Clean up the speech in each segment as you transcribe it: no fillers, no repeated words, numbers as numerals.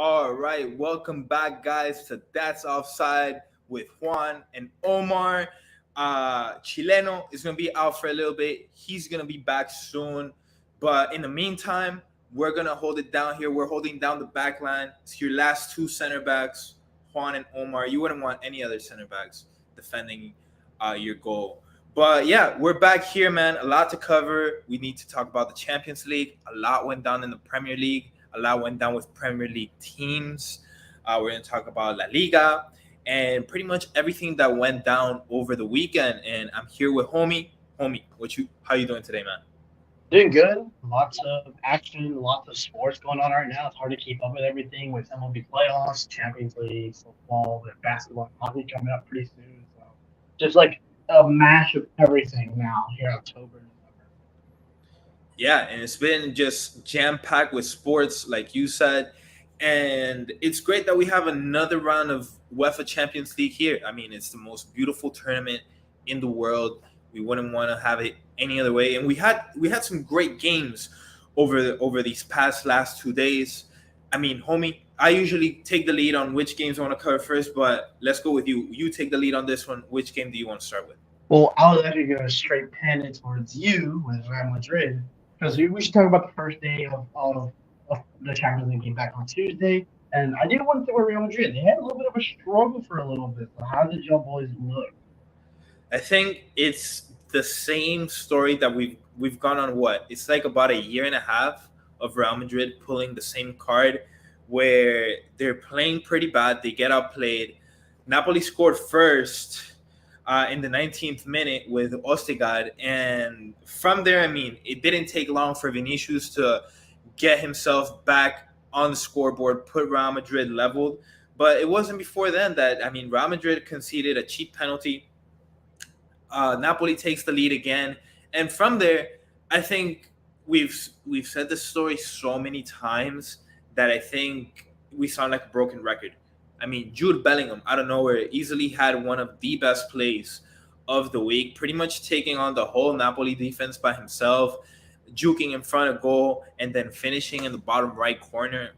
All right, welcome back, guys, to That's Offside with Juan and Omar. Chileno is going to be out for a little bit. He's going to be back soon. But in the meantime, we're going to hold it down here. We're holding down the back line. It's your last two center backs, Juan and Omar. You wouldn't want any other center backs defending your goal. But yeah, we're back here, man. A lot to cover. We need to talk about the Champions League. A lot went down in the Premier League. A lot went down with Premier League teams. We're going to talk about La Liga and pretty much everything that went down over the weekend. And I'm here with Homie. Homie, how you doing today, man? Doing good. Lots of action, lots of sports going on right now. It's hard to keep up with everything with MLB playoffs, Champions League, football, the basketball, hockey coming up pretty soon. So just like a mash of everything now here October, November. Yeah, and it's been just jam packed with sports, like you said. And it's great that we have another round of UEFA Champions League here. I mean, it's the most beautiful tournament in the world. We wouldn't want to have it any other way. And we had some great games over these past last 2 days. I mean, homie, I usually take the lead on which games I want to cover first, but let's go with you. You take the lead on this one. Which game do you want to start with? Well, I was actually going to straight pan it towards you with Real Madrid because we should talk about the first day of the Champions League game back on Tuesday. And I did want to say with Real Madrid. They had a little bit of a struggle for a little bit. So how did y'all boys look? I think it's the same story that we've gone on. What, it's like about a year and a half of Real Madrid pulling the same card, where they're playing pretty bad. They get outplayed. Napoli scored first in the 19th minute with Ostigard, and from there, I mean, it didn't take long for Vinicius to get himself back on the scoreboard, put Real Madrid leveled. But it wasn't before then that, I mean, Real Madrid conceded a cheap penalty. Napoli takes the lead again, and from there, I think we've said this story so many times that I think we sound like a broken record. I mean, Jude Bellingham out of nowhere easily had one of the best plays of the week, pretty much taking on the whole Napoli defense by himself, juking in front of goal, and then finishing in the bottom right corner.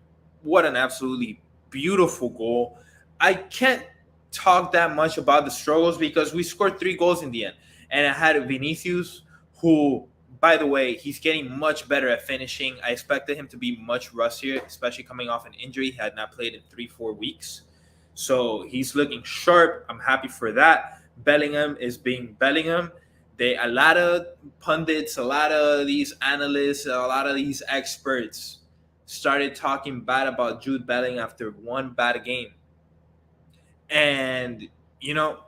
What an absolutely beautiful goal. I can't talk that much about the struggles because we scored 3 goals in the end. And I had Vinicius, who, by the way, he's getting much better at finishing. I expected him to be much rustier, especially coming off an injury. He had not played in 3-4 weeks. So he's looking sharp. I'm happy for that. Bellingham is being Bellingham. A lot of pundits, a lot of these analysts, a lot of these experts started talking bad about Jude Bellingham after one bad game. And, you know,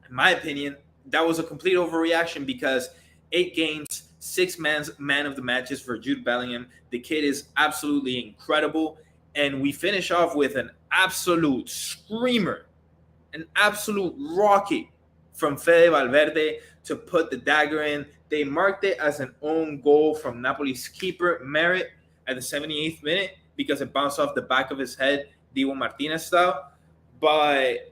in my opinion, that was a complete overreaction because 8 games, man of the matches for Jude Bellingham. The kid is absolutely incredible. And we finish off with an absolute screamer, an absolute rocket from Fede Valverde to put the dagger in. They marked it as an own goal from Napoli's keeper, Merritt, at the 78th minute because it bounced off the back of his head, Diego Martinez style. But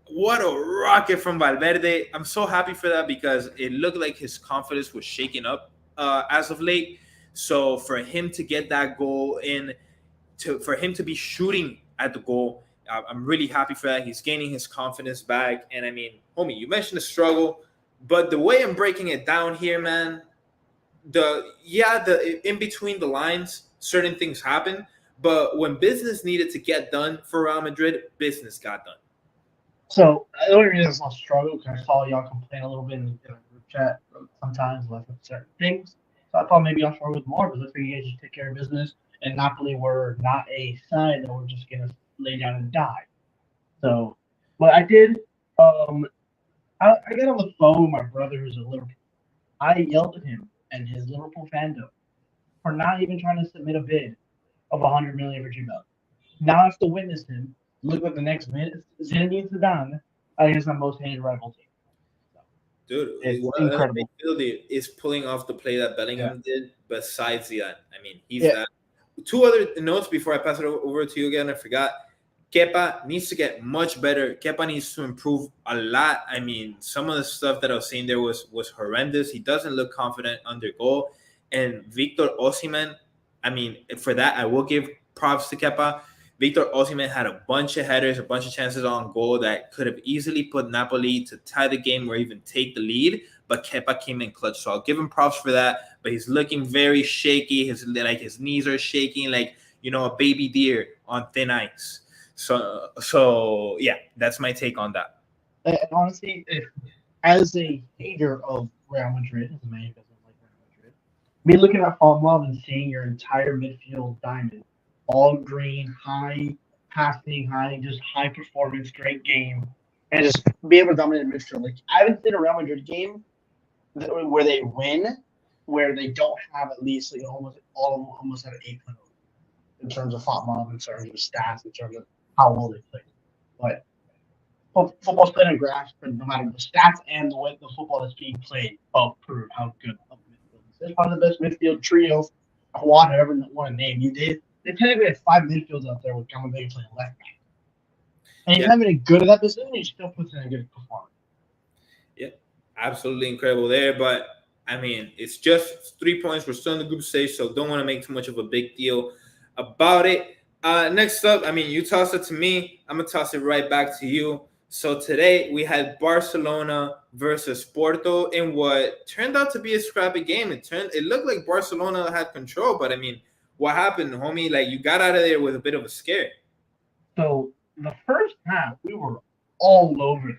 what a rocket from Valverde. I'm so happy for that because it looked like his confidence was shaken up as of late. So for him to get that goal in, for him to be shooting at the goal, I'm really happy for that. He's gaining his confidence back. And I mean, homie, you mentioned the struggle, but the way I'm breaking it down here, man, the in between the lines, certain things happen. But when business needed to get done for Real Madrid, business got done. So the only reason it's not struggle because I saw y'all complain a little bit in the group chat sometimes with certain things. So I thought maybe y'all struggle with more, but looks like you guys just take care of business. And Napoli were not a side that were just gonna lay down and die. So, but I did. Um, I got on the phone with my brother who's a Liverpool. I yelled at him and his Liverpool fandom for not even trying to submit a bid of 100 million for Gmail. Now I have to witness him look at the next minute. Zinedine Zidane against my most hated rival team. So Dude, it's what other incredible. midfielder is pulling off the play that Yeah. Bellingham did besides Zidane? I mean, he's Yeah. that. Two other notes before I pass it over to you again. I forgot. Kepa needs to get much better. Kepa needs to improve a lot. I mean, some of the stuff that I was seeing there was horrendous. He doesn't look confident under goal. And Victor Osimhen, I mean, for that I will give props to Kepa. Victor Osimhen had a bunch of headers, a bunch of chances on goal that could have easily put Napoli to tie the game or even take the lead, but Kepa came in clutch. So I'll give him props for that. But he's looking very shaky. His knees are shaking like a baby deer on thin ice. So yeah, that's my take on that. And honestly, as a hater of Real Madrid, as a man who doesn't like Real Madrid, me looking at Farmlove and seeing your entire midfield diamond, all green, high passing, just high performance, great game, and just be able to dominate the midfield. Like I haven't seen a Real Madrid game where they win, where they don't have at least almost all of them almost have an 8.0 in terms of Farmlove, in terms of stats, in terms of how well they play. But football's played on grass, but no matter the stats and the way the football that's being played, both prove how good of midfield is. It's one of the best midfield trios. Whatever you want to name, they technically have 5 midfields out there with Camavinga playing left back, and he's not even good at that position. He still puts in a good performance. Yeah, absolutely incredible there. But I mean, it's just 3 points. We're still in the group stage, so don't want to make too much of a big deal about it. Next up, I mean, you toss it to me. I'm gonna toss it right back to you. So today we had Barcelona versus Porto in what turned out to be a scrappy game. It looked like Barcelona had control, but I mean, what happened, homie? Like you got out of there with a bit of a scare. So the first half we were all over it.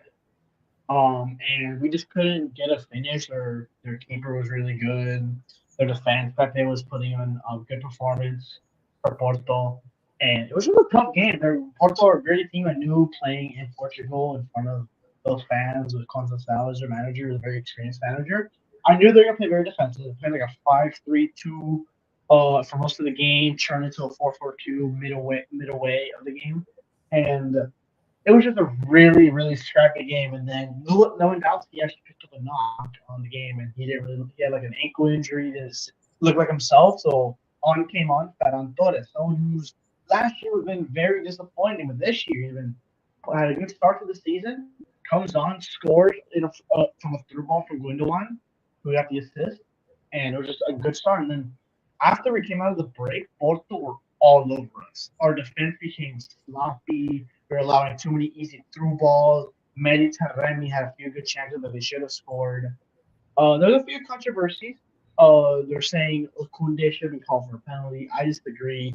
And we just couldn't get a finish. Their keeper was really good. Their defense, Pepe was putting on a good performance for Porto. And it was just a tough game. Porto are a great team. I knew playing in Portugal in front of those fans with Conceição as their manager, a very experienced manager. I knew they were going to play very defensive. They played like a 5-3-2 for most of the game, turned into a 4-4-2 midway of the game. And it was just a really, really scrappy game. And then Lewandowski actually picked up a knock on the game, and he had like an ankle injury. He didn't look like himself. So came on Ferran Torres, someone who's last year has been very disappointing, but this year even had a good start to the season. Comes on, scores from a through ball from Gundogan, who got the assist, and it was just a good start. And then after we came out of the break, Porto were all over us. Our defense became sloppy. We were allowing too many easy through balls. Taremi had a few good chances that they should have scored. There's a few controversies. They're saying Kunde should be called for a penalty. I disagree.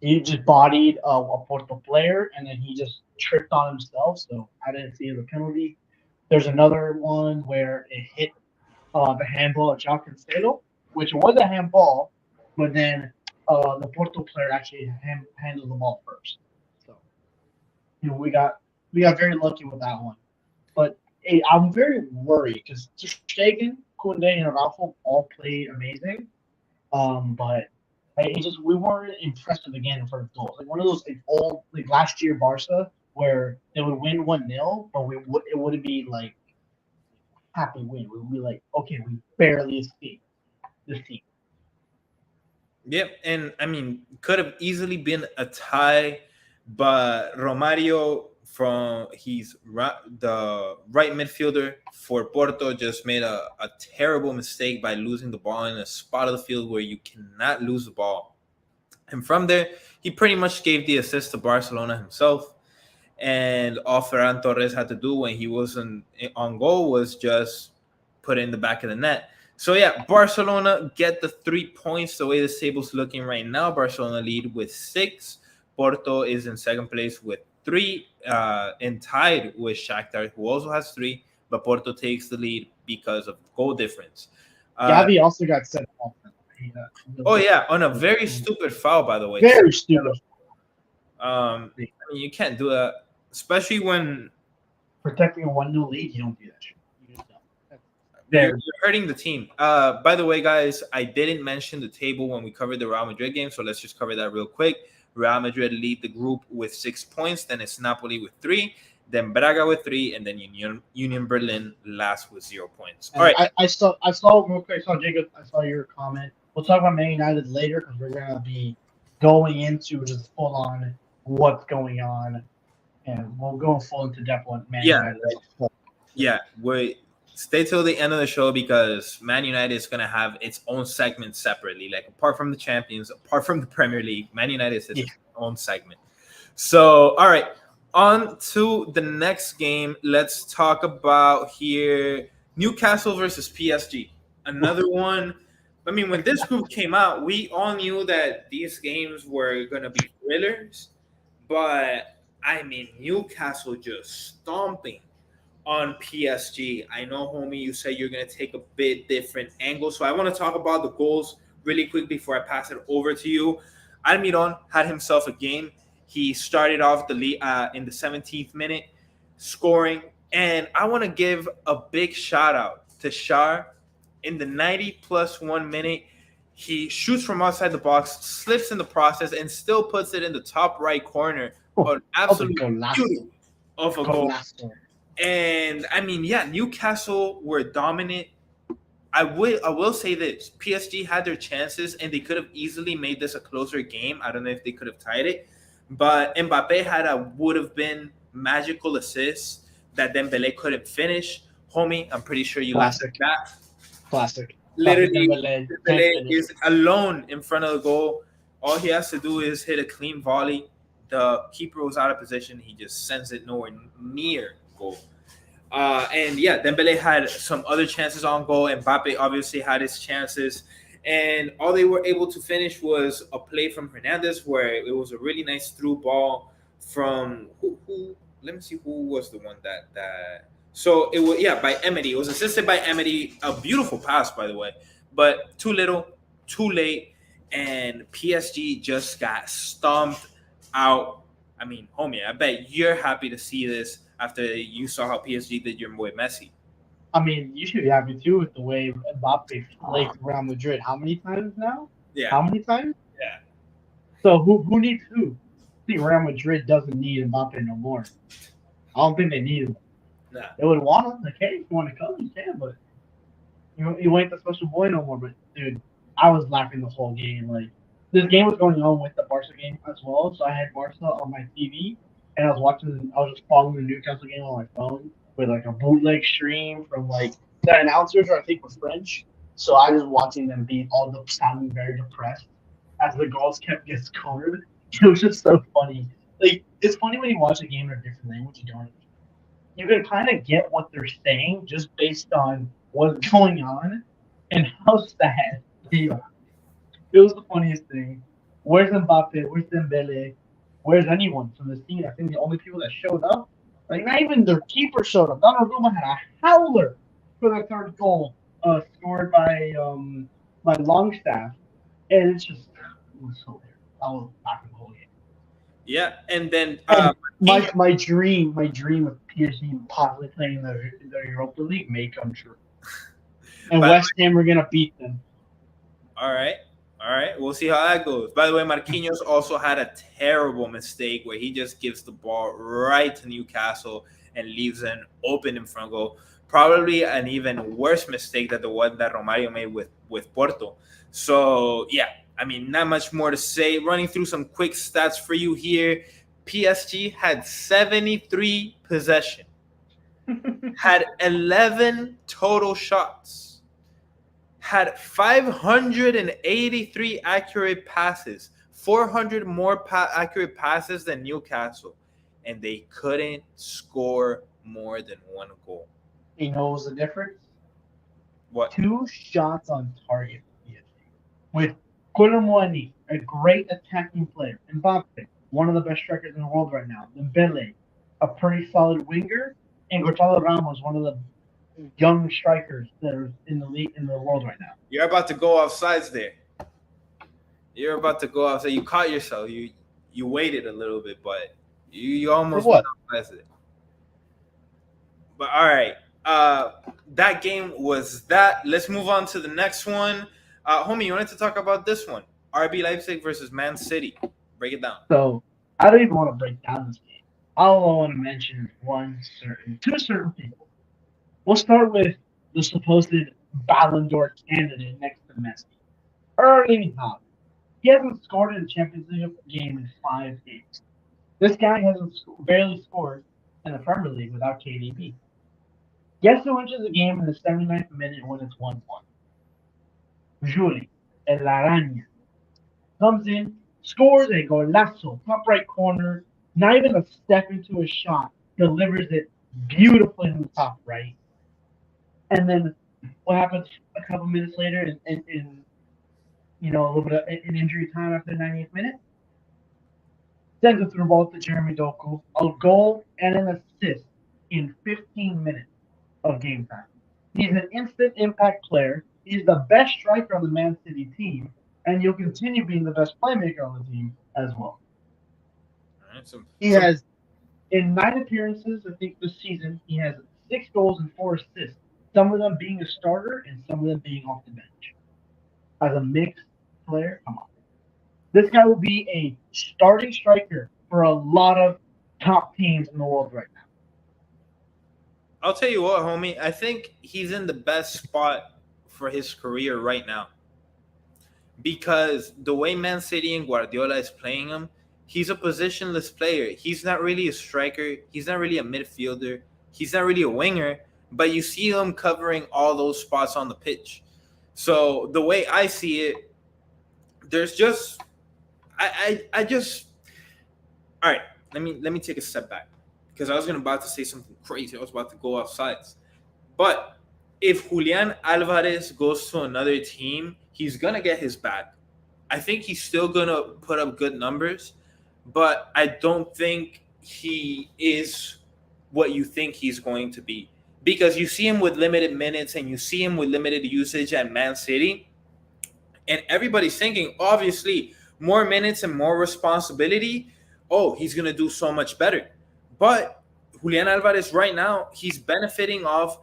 He just bodied a Porto player, and then he just tripped on himself, so I didn't see it as a penalty. There's another one where it hit the handball at João Cancelo, which was a handball, but then the Porto player actually handled the ball first. So, we got very lucky with that one. But hey, I'm very worried because Ter Stegen, Koundé, and Araujo all played amazing. But we weren't impressive again in front of goals. Like one of those old last year Barca where they would win 1-0, but it wouldn't be like happy win. We would be like, okay, we barely escaped this team. Yep, and I mean, could have easily been a tie, but Romario he's the right midfielder for Porto just made a terrible mistake by losing the ball in a spot of the field where you cannot lose the ball. And from there, he pretty much gave the assist to Barcelona himself. And all Ferran Torres had to do when he wasn't on goal was just put it in the back of the net. So yeah, Barcelona get the 3 points. The way the table's looking right now, Barcelona lead with 6. Porto is in second place with 3, and tied with Shakhtar, who also has 3. But Porto takes the lead because of goal difference. Gavi also got sent off. Oh yeah, on a very stupid foul, by the way. Very stupid. I mean, you can't do that, especially when protecting a 1-0 lead. You don't do that shit. You're hurting the team. By the way, guys, I didn't mention the table when we covered the Real Madrid game, so let's just cover that real quick. Real Madrid lead the group with 6 points. Then it's Napoli with 3. Then Braga with 3, and then Union Berlin last with 0 points. All right. I saw real quick. I saw Jacob. I saw your comment. We'll talk about Man United later because we're gonna be going into just full on what's going on, and we'll go full into depth on Man United. Yeah, stay till the end of the show because Man United is gonna have its own segment separately. Like apart from the champions, apart from the Premier League, Man United is its own segment. So, all right, on to the next game. Let's talk about here Newcastle versus PSG. Another one. I mean, when this group came out, we all knew that these games were going to be thrillers, but I mean, Newcastle just stomping on PSG. I know, homie, you said you're going to take a bit different angle. So I want to talk about the goals really quick before I pass it over to you. Almiron had himself a game. He started off the lead in the 17th minute, scoring. And I want to give a big shout out to Shar in the 90 plus 1 minute. He shoots from outside the box, slips in the process, and still puts it in the top right corner. An absolute beauty of a goal. And I mean, yeah, Newcastle were dominant. I will say this: PSG had their chances, and they could have easily made this a closer game. I don't know if they could have tied it, but Mbappe had a would have been magical assist that Dembele couldn't finish. Homie, I'm pretty sure you laughed at that. Classic. Literally, Dembele is alone in front of the goal. All he has to do is hit a clean volley. The keeper was out of position. He just sends it nowhere near goal. And yeah, Dembele had some other chances on goal. And Mbappe obviously had his chances. And all they were able to finish was a play from Hernandez where it was a really nice through ball from who let me see who was the one that so it was by Emedy. It was assisted by Emedy. A beautiful pass, by the way. But too little, too late, and PSG just got stomped out. I mean, homie, I bet you're happy to see this after you saw how PSG did your boy Messi. I mean, you should be happy too with the way Mbappe played for Real Madrid. How many times now? Yeah. How many times? Yeah. So who needs who? I think Real Madrid doesn't need Mbappe no more. I don't think they need him. Nah. They would want him. Like, hey, if you want to come, you can, but you ain't the special boy no more. But dude, I was laughing the whole game. Like, this game was going on with the Barca game as well, so I had Barca on my TV, and I was just following the Newcastle game on my phone with like a bootleg stream from like the announcers, I think, were French. So I was watching them be all sounding very depressed as the goals kept getting scored. It was just so funny. Like, it's funny when you watch a game in a different language you don't. You can kind of get what they're saying just based on what's going on and how sad they are. It was the funniest thing. Where's Mbappe? Where's Dembele? Where's anyone from the scene? I think the only people that showed up, like not even their keeper showed up. Donnarumma had a howler for the third goal, scored by Longstaff, and it was hilarious. I was laughing the whole game. Yeah, and then my dream of PSG possibly playing the Europa League may come true. And West Ham are gonna beat them. All right. We'll see how that goes. By the way, Marquinhos also had a terrible mistake where he just gives the ball right to Newcastle and leaves an open in front goal. Probably an even worse mistake than the one that Romario made with Porto. So yeah, I mean, not much more to say. Running through some quick stats for you here. PSG had 73 possession, had 11 total shots, had 583 accurate passes, 400 more accurate passes than Newcastle, and they couldn't score more than one goal. You know what was the difference? What? 2 shots on target for PSG. With Koulibaly, a great attacking player, Mbappe, one of the best strikers in the world right now, Dembele, a pretty solid winger, and Gonzalo Ramos, one of the young strikers that are in the league in the world right now. You're about to go offsides there. You're about to go offside. You caught yourself. You waited a little bit, but you almost went offsides there. But all right. That game was that. Let's move on to the next one. Homie, you wanted to talk about this one. RB Leipzig versus Man City. Break it down. So I don't even want to break down this game. All I want to mention two certain people. We'll start with the supposed Ballon d'Or candidate next to Messi, Erling Haaland. He hasn't scored in a Champions League game in 5 games. This guy hasn't barely scored in the Premier League without KDB. Guess who enters the game in the 79th minute when it's 1-1? Juli, El Araña, comes in, scores a golazo, top right corner, not even a step into a shot, delivers it beautifully in the top right. And then what happens a couple minutes later in a little bit of an injury time after the 90th minute? Sends it through ball to Jeremy Doku, a goal and an assist in 15 minutes of game time. He's an instant impact player. He's the best striker on the Man City team, and he'll continue being the best playmaker on the team as well. All right, He has, in 9 appearances, I think this season, he has 6 goals and 4 assists. Some of them being a starter and some of them being off the bench. As a mixed player, come on. This guy will be a starting striker for a lot of top teams in the world right now. I'll tell you what, homie. I think he's in the best spot for his career right now because the way Man City and Guardiola is playing him, he's a positionless player. He's not really a striker. He's not really a midfielder. He's not really a winger. But you see him covering all those spots on the pitch. So the way I see it, there's just, I just, all right. Let me take a step back because I was about to say something crazy. I was about to go off sides. But if Julian Alvarez goes to another team, he's gonna get his bag. I think he's still gonna put up good numbers, but I don't think he is what you think he's going to be. Because you see him with limited minutes and you see him with limited usage at Man City, and everybody's thinking, obviously, more minutes and more responsibility. Oh, he's gonna do so much better. But Julian Alvarez right now, he's benefiting off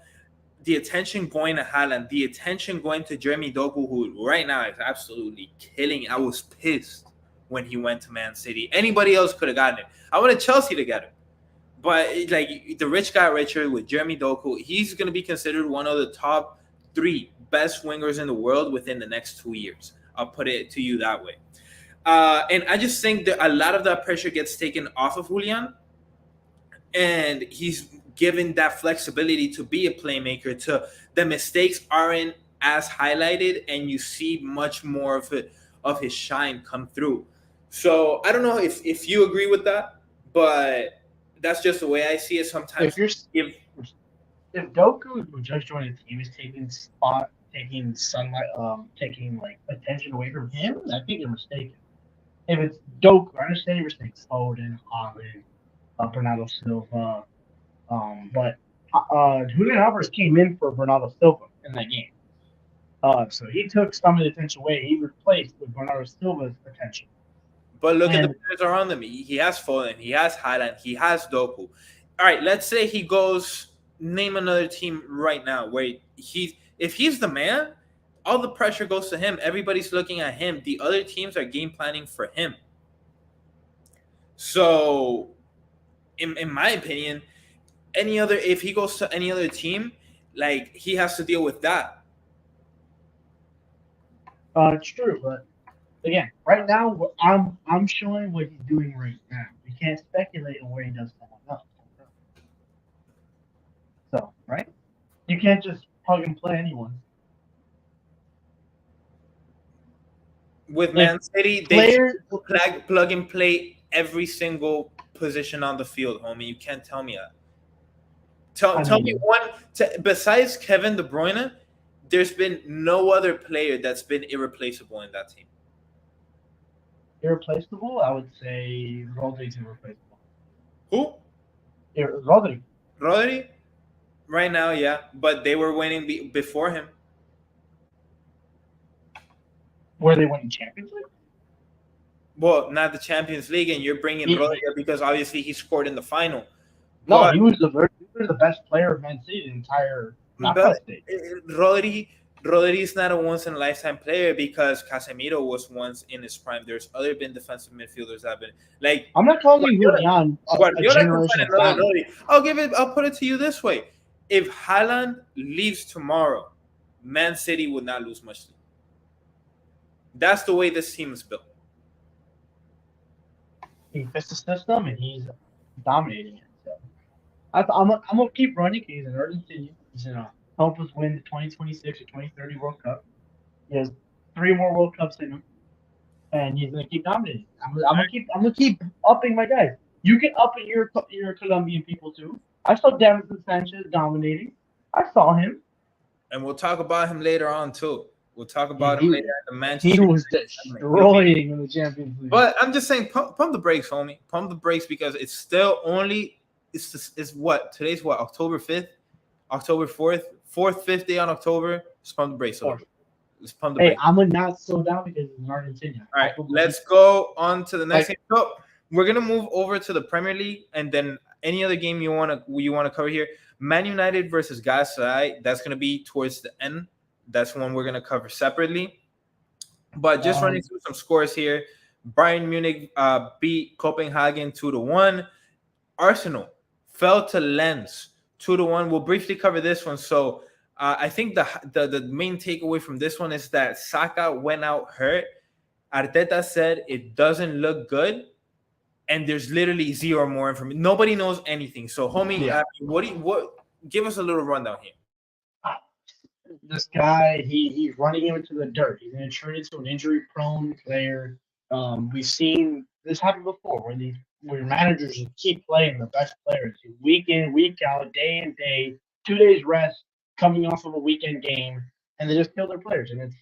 the attention going to Haaland, the attention going to Jeremy Doku, who right now is absolutely killing. I was pissed when he went to Man City. Anybody else could have gotten it. I wanted Chelsea to get it. But like the rich got richer with Jeremy Doku, he's going to be considered one of the top 3 best wingers in the world within the next 2 years. I'll put it to you that way. And I just think that a lot of that pressure gets taken off of Julian, and he's given that flexibility to be a playmaker. To the mistakes aren't as highlighted, and you see much more of his shine come through. So I don't know if you agree with that, but that's just the way I see it. Sometimes If Doku, who just joined the team, is taking sunlight, taking like attention away from him, I think you're mistaken. If it's Doku, I understand your mistakes, Foden, Holland, Bernardo Silva, but Julian Alvarez came in for Bernardo Silva in that game. So he took some of the attention away. He replaced with Bernardo Silva's attention. But look at the players around him. He has Foden, he has Highland, he has Doku. All right, let's say he goes. Name another team right now where if he's the man, all the pressure goes to him. Everybody's looking at him. The other teams are game planning for him. So, in my opinion, if he goes to any other team, like he has to deal with that. It's true, but again, right now I'm showing what he's doing right now. We can't speculate on where he does someone else. So, right? You can't just plug and play anyone. With Man City, they plug and play every single position on the field, homie. You can't tell me that. Tell me one. Besides Kevin De Bruyne, there's been no other player that's been irreplaceable in that team. Irreplaceable? I would say Rodri's irreplaceable. Who? Rodri. Rodri? Right now, yeah. But they were winning before him. Were they winning Champions League? Well, not the Champions League, and you're bringing Rodri because obviously he scored in the final. No, but he was the best player of Man City the entire stage. Rodri is not a once-in-a-lifetime player because Casemiro was once in his prime. There's other been defensive midfielders that have been like. I'm not calling Julian a generational talent. I'll put it to you this way: if Haaland leaves tomorrow, Man City would not lose much sleep. That's the way this team is built. He fits the system and he's dominating it. So I'm gonna keep running. He's an Argentinian. He's gonna help us win the 2026 or 2030 World Cup. He has 3 more World Cups in him, and he's gonna keep dominating. I'm gonna keep upping my guys. You can up it your Colombian people too. I saw Davinson Sanchez dominating. I saw him. And we'll talk about him later on too. We'll talk Yeah, about him later at the he Manchester was United segment. He'll be, destroying in the Champions League. but I'm just saying, pump the brakes, homie. Pump the brakes because it's still only it's what today's what October 5th, October 4th, 4th, 5th day on October. Just pump the brakes a little bit. Let's pump the Hey, brakes. I'm not so down because it's Argentina. All right, let's go on to the next game. So we're gonna move over to the Premier League, and then any other game you wanna cover here. Man United versus Galatasaray. That's gonna be towards the end. That's one we're gonna cover separately. But just running through some scores here. Bayern Munich beat Copenhagen 2-1. Arsenal fell to Lens 2-1. We'll briefly cover this one. So I think the main takeaway from this one is that Saka went out hurt. Arteta said it doesn't look good, and there's literally zero more information. Nobody knows anything. So, homie, what? Give us a little rundown here. This guy, he's running into the dirt. He's going to turn into an injury-prone player. We've seen this happen before, where managers keep playing the best players week in, week out, day in, day, 2 days rest, coming off of a weekend game, and they just kill their players, and it's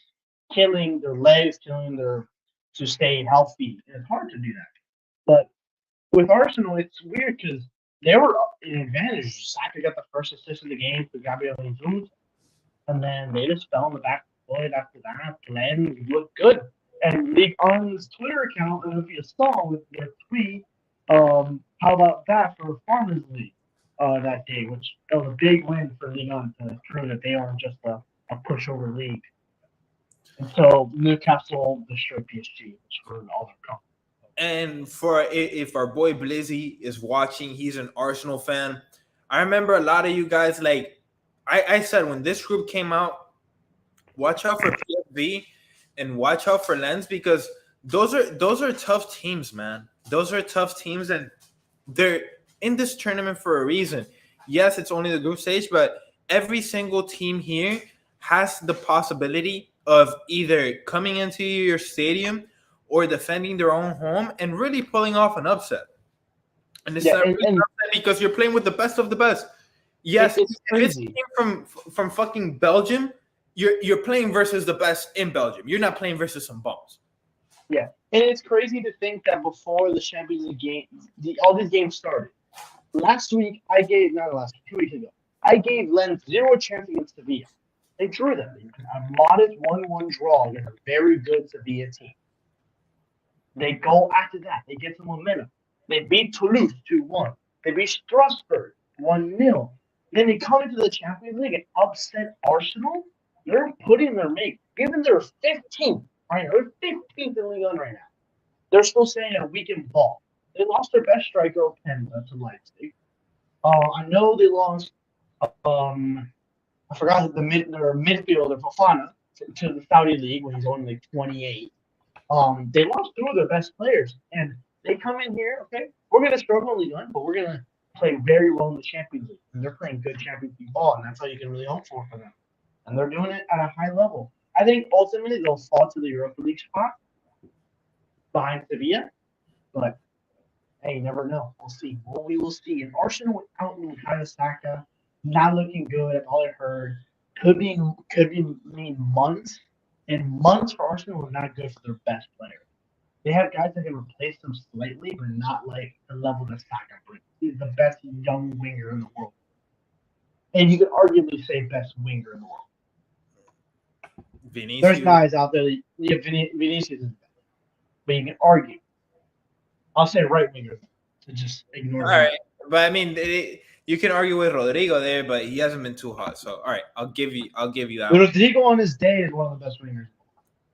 killing their legs, killing their to stay healthy. And it's hard to do that. But with Arsenal, it's weird because they were in advantage. Saka got the first assist of the game for Gabriel Jesus. And then they just fell in the back foot after that. Glenn looked good. And League On's Twitter account, if you saw with their tweet, how about that for Farmers League that day, which was a big win for League On to prove that they aren't just a pushover league. And so Newcastle destroyed PSG, which for all their company. And for if our boy Blizzy is watching, he's an Arsenal fan. I remember a lot of you guys like. I said when this group came out, watch out for PSV and watch out for Lens because those are tough teams, man. Those are tough teams, and they're in this tournament for a reason. Yes, it's only the group stage, but every single team here has the possibility of either coming into your stadium or defending their own home and really pulling off an upset. And it's not really an upset because you're playing with the best of the best. Yes, it's crazy. If it's from fucking Belgium, you're playing versus the best in Belgium. You're not playing versus some bums. Yeah, and it's crazy to think that before the Champions League game, all these games started. Last week, 2 weeks ago, I gave Lens 0 chance against Sevilla. They drew them. A modest 1-1 draw against a very good Sevilla team. They go after that. They get some momentum. They beat Toulouse 2-1. They beat Strasbourg 1-0. Then they come into the Champions League and upset Arsenal. They're putting their mate, given they're 15th right now. They're 15th in League One right now. They're still saying a weekend ball. They lost their best striker, Openda, to Leipzig. I know they lost. I forgot their midfielder Fofana to the Saudi League when he's only like 28. They lost 2 of their best players, and they come in here. Okay, we're gonna struggle in League One, but we're gonna play very well in the Champions League, and they're playing good Champions League ball, and that's all you can really hope for them. And they're doing it at a high level. I think ultimately they'll fall to the Europa League spot behind Sevilla, but hey, you never know. We'll see. Well, we will see. And Arsenal without Bukayo Saka, not looking good. I've all I heard. Could mean months, and months for Arsenal is not good for their best player. They have guys that can replace them slightly, but not like the level that Saka brings. He's the best young winger in the world. And you could arguably say best winger in the world. Vinicius. There's guys out there that Vinicius is better. But you can argue. I'll say right winger to just ignore All right. But I mean you can argue with Rodrigo there, but he hasn't been too hot. So all right, I'll give you that. Rodrigo on his day is one of the best wingers.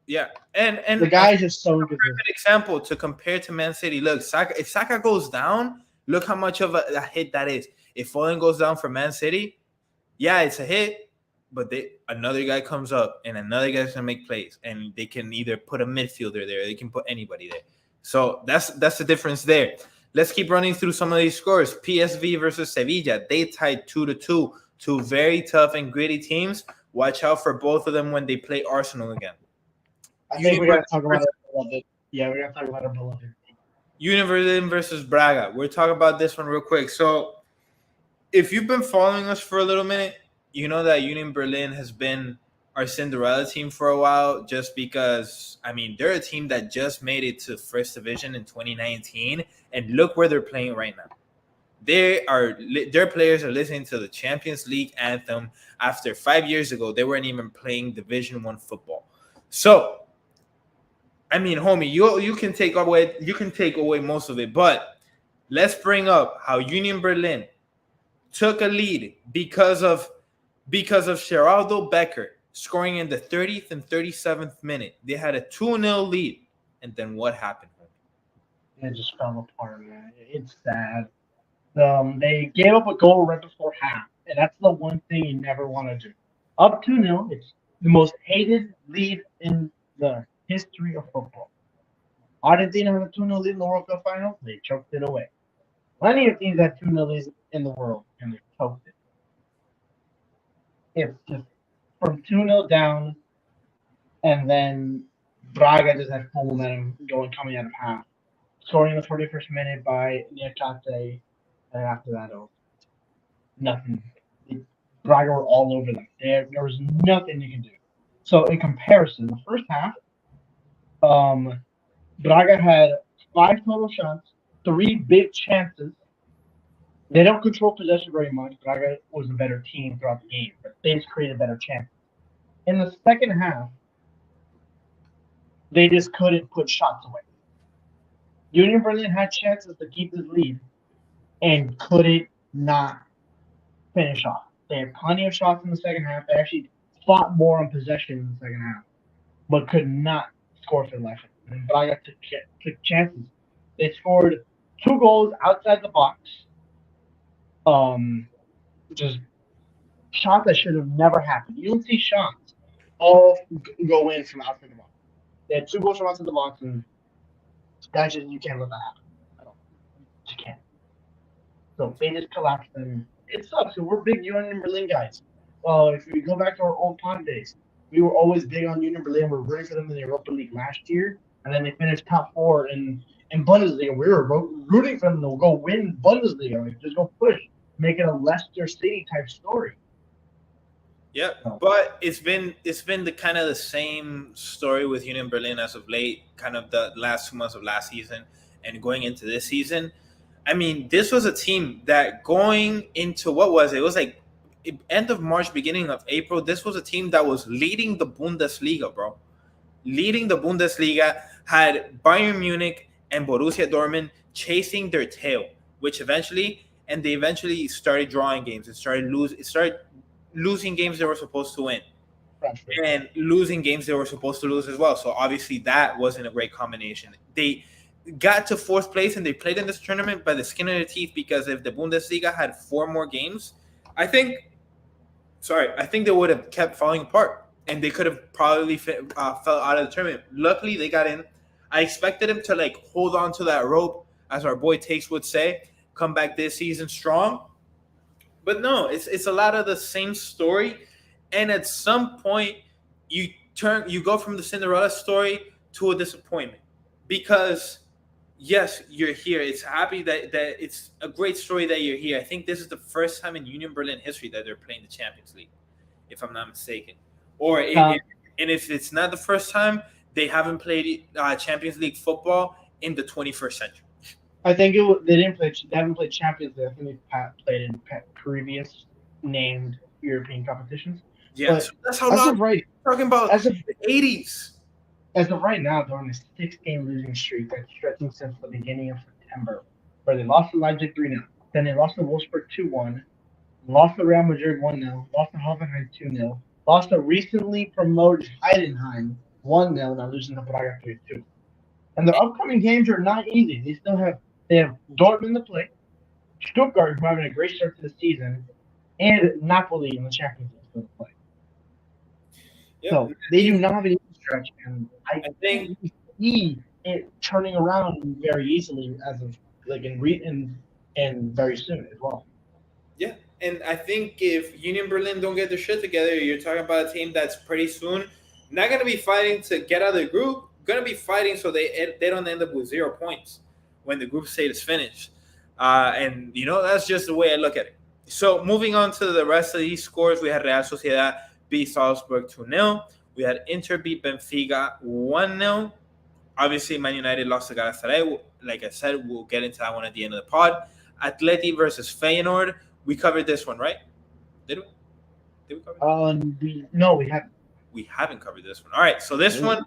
Yeah, and the guy is just so good. An example to compare to Man City. Look, if Saka goes down, look how much of a hit that is. If Foden goes down for Man City, yeah, it's a hit, but another guy comes up and another guy's gonna make plays, and they can either put a midfielder there, or they can put anybody there. So that's the difference there. Let's keep running through some of these scores. PSV versus Sevilla, they tied 2-2. 2 very tough and gritty teams. Watch out for both of them when they play Arsenal again. I think we're going to talk about it a little bit. Yeah, we're going to talk about it a little bit. Union Berlin versus Braga. We're talking about this one real quick. So, if you've been following us for a little minute, you know that Union Berlin has been our Cinderella team for a while just because, I mean, they're a team that just made it to First Division in 2019, and look where they're playing right now. Their players are listening to the Champions League anthem after 5 years ago they weren't even playing Division 1 football. So, I mean, homie, you can take away most of it, but let's bring up how Union Berlin took a lead because of Geraldo Becker scoring in the 30th and 37th minute. They had a 2-0 lead, and then what happened? It just fell apart, man. It's sad. They gave up a goal right before half, and that's the one thing you never want to do. Up 2-0, it's the most hated lead in the history of football. Argentina had a 2-0 lead in the World Cup final. They choked it away. Plenty of teams had 2-0 leads in the world, and they choked it. It's just from 2-0 down, and then Braga just had full momentum coming out of half. Scoring in the 41st minute by Niakate, and after that, it was nothing. Braga were all over them. There was nothing you can do. So in comparison, the first half, Braga had 5 total shots, 3 big chances. They don't control possession very much. Braga was a better team throughout the game, but they just created better chances. In the second half, they just couldn't put shots away. Union Berlin had chances to keep this lead and couldn't not finish off. They had plenty of shots in the second half. They actually fought more on possession in the second half, but could not score for their life. And Braga took chances. They scored 2 goals outside the box. Just shots that should have never happened. You don't see shots all go in from outside the box. They had 2 goals from outside the box, and that's just you can't let that happen at all. You can't. So they just collapsed them. It sucks. So we're big Union Berlin guys. Well, if we go back to our old pod days, we were always big on Union Berlin. We're rooting for them in the Europa League last year, and then they finished top 4 in Bundesliga. We were rooting for them to go win Bundesliga, like just go push, make it a Leicester City type story. Yeah, but it's been the kind of the same story with Union Berlin as of late, kind of the last 2 months of last season and going into this season. I mean, this was a team that going into what was it? It was like end of March, beginning of April. This was a team that was leading the Bundesliga, bro. Leading the Bundesliga, had Bayern Munich and Borussia Dortmund chasing their tail, which they eventually started drawing games. It started losing games they were supposed to win, and losing games they were supposed to lose as well. So obviously that wasn't a great combination. They got to 4th place and they played in this tournament by the skin of their teeth, because if the Bundesliga had 4 more games, I think they would have kept falling apart and they could have probably fell out of the tournament. Luckily, they got in. I expected them to like hold on to that rope, as our boy Takes would say, come back this season strong. But no, it's a lot of the same story, and at some point, you go from the Cinderella story to a disappointment, because yes, you're here. It's happy that it's a great story that you're here. I think this is the first time in Union Berlin history that they're playing the Champions League, if I'm not mistaken. And if it's not the first time, they haven't played Champions League football in the 21st century. I think they haven't played Champions League. I think they played in previous named European competitions. Yeah, so that's how long we're talking about. As of the 80s. As of right now, they're on a 6-game losing streak that's stretching since the beginning of September, where they lost to Leipzig 3-0. Then they lost to Wolfsburg 2-1, lost to Real Madrid 1-0, lost to Hoffenheim 2-0, lost to recently promoted Heidenheim 1-0, now losing to Braga 3-2. And their upcoming games are not easy. They have Dortmund to play, Stuttgart, who are having a great start to the season, and Napoli in the Champions League to play. Yep. So they do not have an easy stretch, and I think we see it turning around very easily as of and very soon as well. Yeah, and I think if Union Berlin don't get their shit together, you're talking about a team that's pretty soon not going to be fighting to get out of the group, going to be fighting so they don't end up with 0 points, when the group stage is finished. And that's just the way I look at it. So moving on to the rest of these scores, we had Real Sociedad beat Salzburg 2-0. We had Inter beat Benfica 1-0. Obviously, Man United lost to Galatasaray. Like I said, we'll get into that one at the end of the pod. Atleti versus Feyenoord. We covered this one, right? Did we? Did we cover it? No, we haven't. We haven't covered this one. All right, so this one,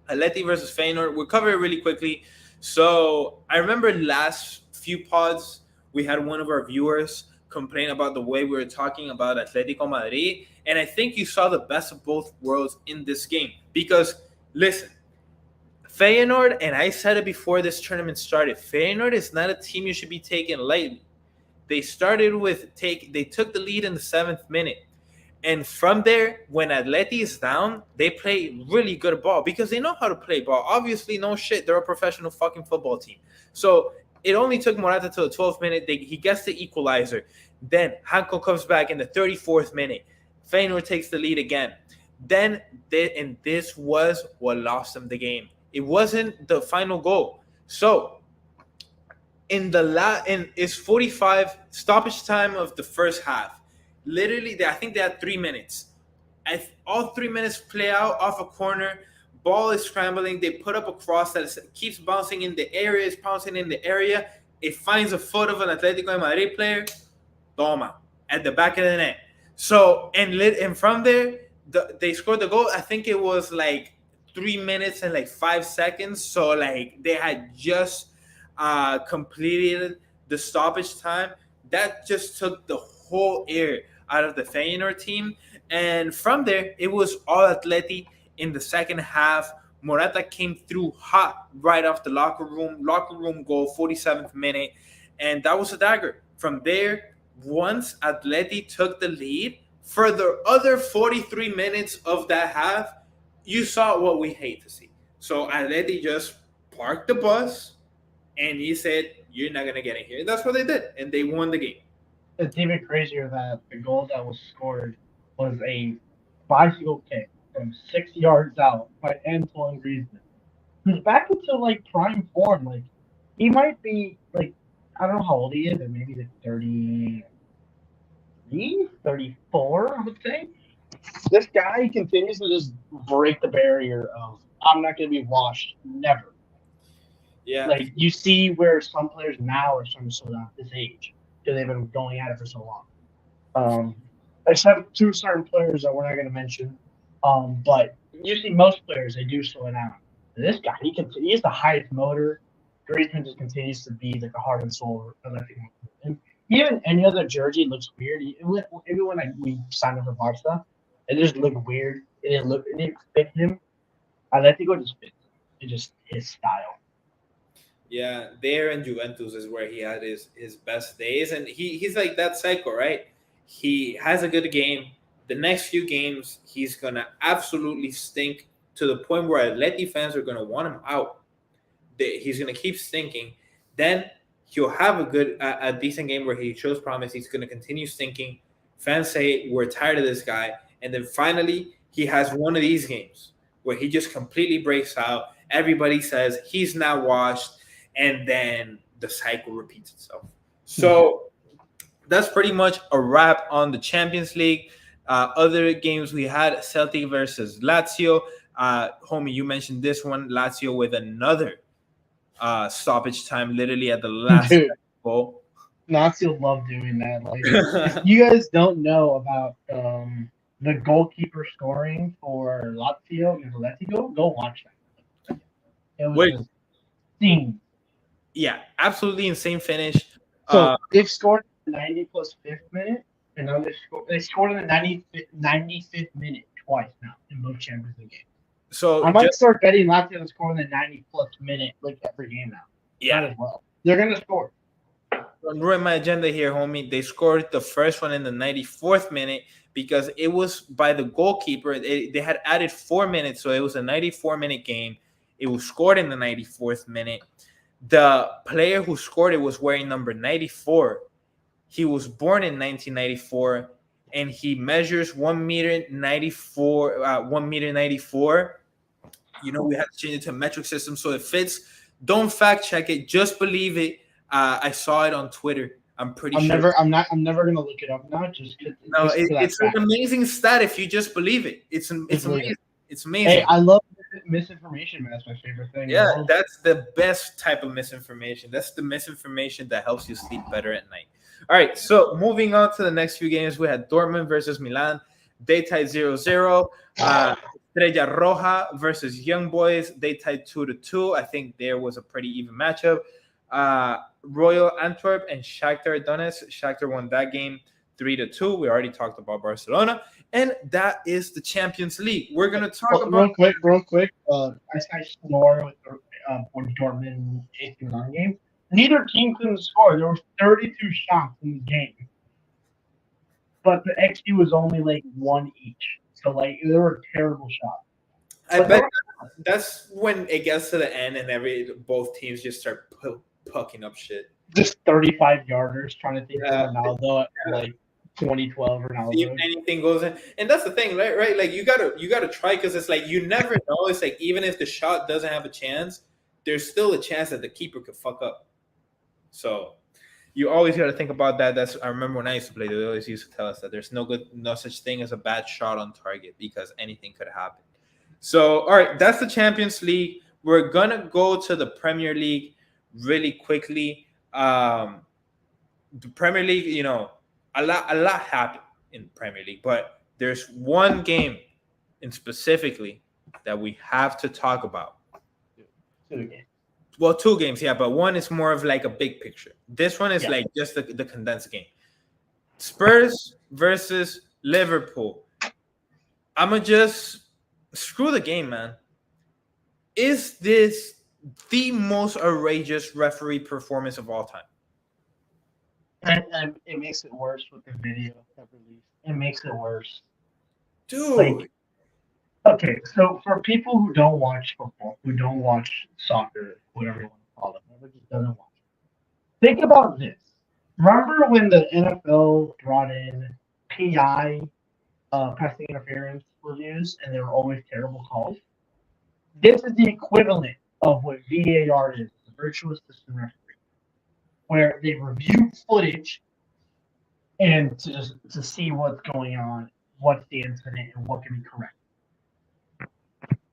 Atleti versus Feyenoord. We'll cover it really quickly. So I remember last few pods, we had one of our viewers complain about the way we were talking about Atletico Madrid. And I think you saw the best of both worlds in this game. Because, listen, Feyenoord, and I said it before this tournament started, Feyenoord is not a team you should be taking lightly. They took the lead in the 7th minute. And from there, when Atleti is down, they play really good ball because they know how to play ball. Obviously, no shit. They're a professional fucking football team. So it only took Morata to the 12th minute. He gets the equalizer. Then Hanko comes back in the 34th minute. Feyenoord takes the lead again. And this was what lost them the game. It wasn't the final goal. So in it's 45 stoppage time of the first half. Literally, I think they had 3 minutes. All 3 minutes play out off a corner. Ball is scrambling. They put up a cross that keeps bouncing in the area. It's bouncing in the area. It finds a foot of an Atletico de Madrid player. Toma. At the back of the net. So, and from there, they scored the goal. I think it was like 3 minutes and like 5 seconds. So, like, they had just completed the stoppage time. That just took the whole air out of the Feyenoord team. And from there, it was all Atleti in the second half. Morata came through hot right off the locker room goal, 47th minute. And that was a dagger. From there, once Atleti took the lead, for the other 43 minutes of that half, you saw what we hate to see. So Atleti just parked the bus, and he said, "You're not going to get in here." And that's what they did. And they won the game. It's even crazier that the goal that was scored was a bicycle kick from 6 yards out by Antoine Griezmann, who's back into like prime form. Like he might be like, I don't know how old he is, but maybe like 33, 34, I would say. This guy continues to just break the barrier of I'm not going to be washed, never. Yeah. Like you see where some players now are starting to slow down at this age because they've been going at it for so long. Except two certain players that we're not going to mention. But you see most players, they do slow down. This guy, he has the highest motor. Griezmann just continues to be like the heart and soul of that thing. And even any other jersey looks weird. Even when we signed up for Barca, it just looked weird. It didn't fit him. Atletico just fits him. It's just his style. Yeah, there in Juventus is where he had his best days. And he's like that cycle, right? He has a good game. The next few games, he's going to absolutely stink to the point where Atleti fans are going to want him out. He's going to keep stinking. Then he'll have a decent game where he shows promise. He's going to continue stinking. Fans say, we're tired of this guy. And then finally, he has one of these games where he just completely breaks out. Everybody says he's now washed. And then the cycle repeats itself. So that's pretty much a wrap on the Champions League. Other games we had, Celtic versus Lazio. Homie, you mentioned this one. Lazio with another stoppage time, literally at the last goal. Lazio love doing that. Like, if you guys don't know about the goalkeeper scoring for Lazio and Atletico, go watch that. It was insane. Yeah, absolutely insane finish. So they've scored in the 90 plus 5th minute, and now they scored in the 95th minute twice now in both Champions League games. So I might start betting Lazio to score in the 90 plus minute like every game now. Yeah, as well. They're gonna score. I'm ruining my agenda here, homie. They scored the first one in the 94th minute because it was by the goalkeeper. They had added 4 minutes, so it was a 94-minute game. It was scored in the 94th minute. The player who scored it was wearing number 94. He was born in 1994, and he measures 1 meter 94. 1 meter 94. We had to change it to a metric system so it fits Don't fact check it. Just believe it. I saw it on Twitter. I'm pretty sure. I'm never gonna look it up now. Just No, for that it's an fact. amazing stat if you just believe it. It's Believe amazing. it. It's Hey, amazing. I love misinformation, man. That's my favorite thing. Yeah, that's the best type of misinformation. That's the misinformation that helps you sleep better at night. All right, so moving on to the next few games, we had Dortmund versus Milan. They tied 0-0. Estrella Roja versus Young Boys. They tied 2-2. I think there was a pretty even matchup. Royal Antwerp and Shakhtar Donetsk. Shakhtar won that game 3-2. We already talked about Barcelona. And that is the Champions League. We're going to talk about... Real quick. I snore with the Dortmund AC Milan game. Neither team couldn't score. There were 32 shots in the game, but the XG was only like 1 each. So like they were terrible shots. I bet that's when it gets to the end and both teams just start pucking up shit. Just 35 yarders trying to think of Ronaldo at like 2012 Ronaldo. See if anything goes in, and that's the thing, right? Like you gotta try, because it's like you never know. It's like even if the shot doesn't have a chance, there's still a chance that the keeper could fuck up. So you always got to think about that. I remember when I used to play, they always used to tell us that there's no such thing as a bad shot on target, because anything could happen. So, all right, that's the Champions League. We're gonna go to the Premier League really quickly. The Premier League, a lot happened in the Premier League, but there's one game in specifically that we have to talk about. Well, 2 games, yeah, but one is more of like a big picture. This one is like just the condensed game. Spurs versus Liverpool. I'ma just screw the game, man. Is this the most outrageous referee performance of all time? And it makes it worse with the video that released. It makes it worse. Dude. Okay, so for people who don't watch football, who don't watch soccer, whatever you want to call it, whoever just doesn't watch it, think about this. Remember when the NFL brought in PI, passing interference reviews, and they were always terrible calls? This is the equivalent of what VAR is, the virtual assistant referee, where they review footage and to see what's going on, what's the incident, and what can be corrected.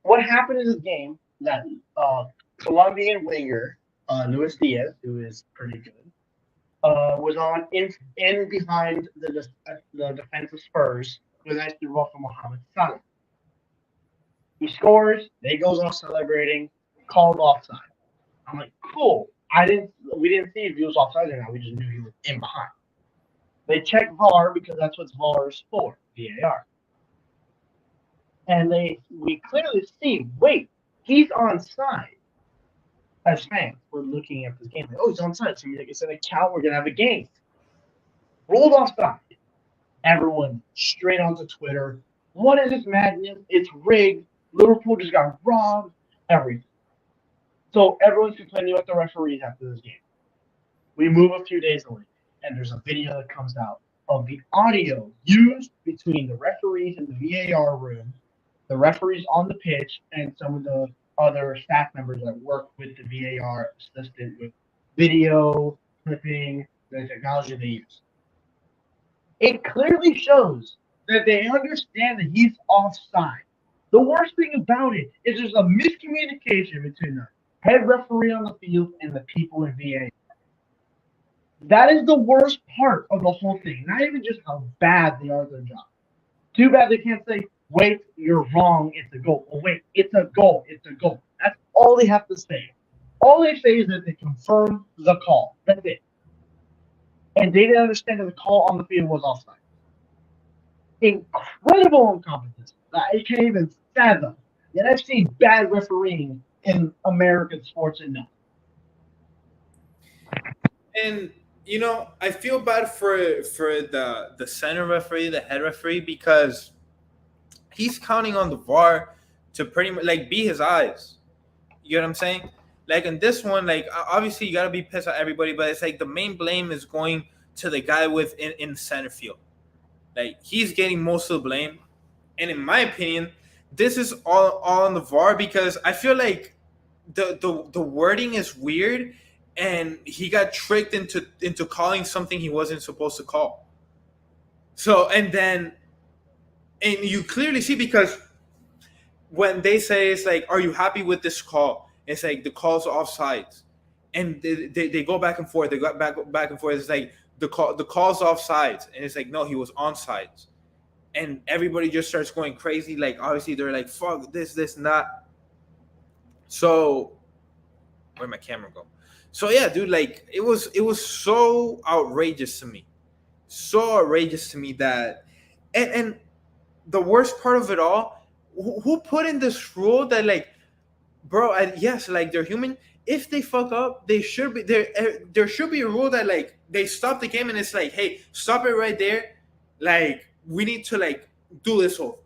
What happened in this game that Colombian winger Luis Diaz, who is pretty good, was on in behind the defensive Spurs with a through ball from Mohamed Salah. He scores. They goes off celebrating. Called offside. I'm like, cool. We didn't see if he was offside or not. We just knew he was in behind. They check VAR because that's what VAR is for, VAR. And we clearly see, wait, he's onside. As fans, we're looking at this game. Like, he's onside. So it's an account. We're gonna have a game. Rolled offside. Everyone straight onto Twitter. What is this madness? It's rigged. Liverpool just got robbed. Everything. So everyone's complaining about the referees after this game. We move a few days away, and there's a video that comes out of the audio used between the referees in the VAR room, the referees on the pitch, and some of the other staff members that work with the VAR assistant with video, clipping, the technology they use. It clearly shows that they understand that he's offside. The worst thing about it is there's a miscommunication between the head referee on the field and the people in VAR. That is the worst part of the whole thing. Not even just how bad they are at their job. Too bad they can't say, wait, you're wrong, it's a goal. Oh, wait, it's a goal, it's a goal. That's all they have to say. All they say is that they confirm the call. That's it. And they didn't understand that the call on the field was offside. Incredible incompetence. I can't even fathom that I've seen bad refereeing in American sports enough. And I feel bad for the center referee, the head referee, because he's counting on the VAR to pretty much like be his eyes. You know what I'm saying? Like in this one, like obviously you gotta be pissed at everybody, but it's like the main blame is going to the guy in center field. Like he's getting most of the blame. And in my opinion, this is all on the VAR, because I feel like the wording is weird, and he got tricked into calling something he wasn't supposed to call. So and you clearly see, because when they say, it's like, are you happy with this call? It's like the call's offsides, and they go back and forth. They go back and forth. It's like the call's offsides, and it's like, no, he was onsides, and everybody just starts going crazy. Like, obviously they're like, fuck this and that. So where'd my camera go? So yeah, dude, like it was so outrageous to me, so outrageous to me that, and the worst part of it all, who put in this rule that, like, bro, yes, like, they're human. If they fuck up, they should be there. There should be a rule that, like, they stop the game, and it's like, hey, stop it right there. Like, we need to, like, do this over.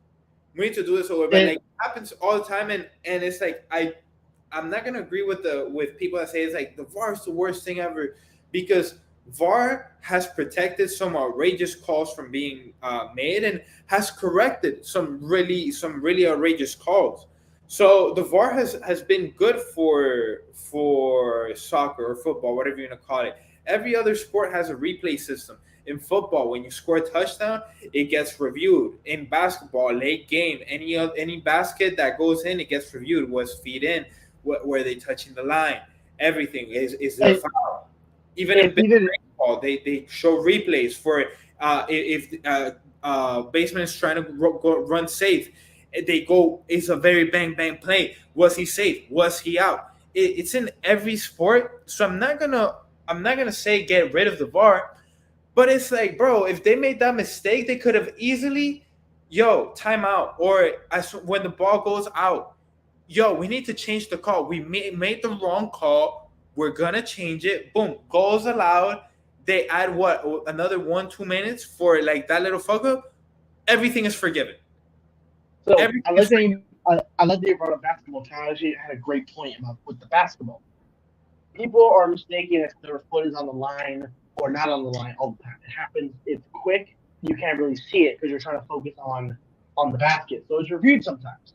We need to do this over. But, like, it happens all the time, and it's like, I'm not gonna agree with people that say it's like the VAR is the worst thing ever, because VAR has protected some outrageous calls from being made, and has corrected some really outrageous calls. So the VAR has been good for soccer or football, whatever you want to call it. Every other sport has a replay system. In football, when you score a touchdown, it gets reviewed. In basketball, late game, any basket that goes in, it gets reviewed. Was feet in? Were they touching the line? Everything is there a foul. Even in baseball, they show replays for if baseman is trying to run safe. They go, it's a very bang bang play. Was he safe? Was he out? It's in every sport. So I'm not gonna say get rid of the VAR, but it's like, bro, if they made that mistake, they could have easily, timeout, or when the ball goes out, we need to change the call. We made the wrong call. We're gonna change it. Boom, goals allowed. They add what, another 1-2 minutes for, like, that little fuck up. Everything is forgiven. So I like that you brought up basketball. Tyler actually had a great point about with the basketball. People are mistaken if their foot is on the line or not on the line all the time. It happens. It's quick. You can't really see it because you're trying to focus on the basket. So it's reviewed sometimes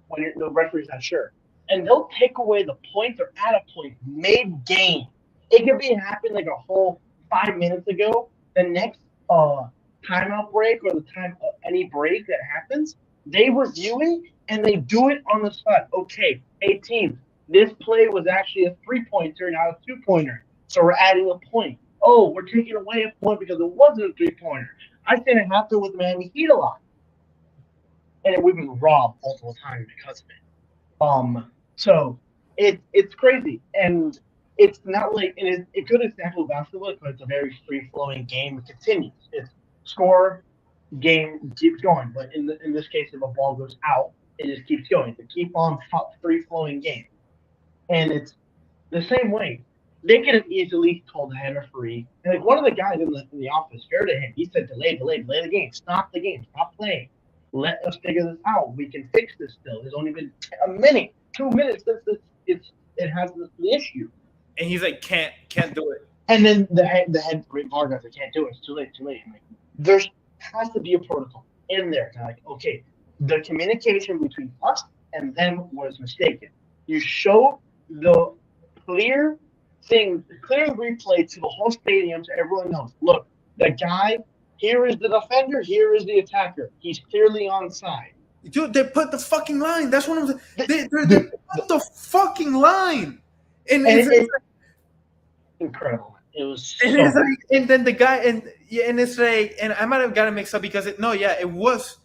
when the referee's not sure, and they'll take away the points or add a point mid-game. It could be happen like a whole 5 minutes ago. The next timeout break or the time any break that happens, they review it and they do it on the spot. Okay, hey team, this play was actually a 3-pointer, not a 2-pointer. So we're adding a point. Oh, we're taking away a point because it wasn't a 3-pointer. I think it happened with Miami Heat a lot, and we've been robbed multiple times because of it. So it's crazy, and it's not like, and it's a good example of basketball because it's a very free flowing game. It continues. It's score, game keeps going. But in this case, if a ball goes out, it just keeps going. It's a keep on free flowing game, and it's the same way. They could have easily told the head referee, and like one of the guys in the office, fair to him, he said, delay the game, stop the game, stop playing. Let us figure this out. We can fix this still. There's only been a minute, 2 minutes since it has the issue. And he's like, can't do it. And then the head great VAR guys, can't do it. It's too late. Like, there has to be a protocol in there. Like, okay, the communication between us and them was mistaken. You show the clear replay to the whole stadium so everyone knows. Look, the guy, here is the defender, here is the attacker. He's clearly onside. Dude, they put the fucking line. That's what I'm saying. They put the fucking line. And it's incredible. It was and then the guy, and it's like, and I might have got it mixed up because it was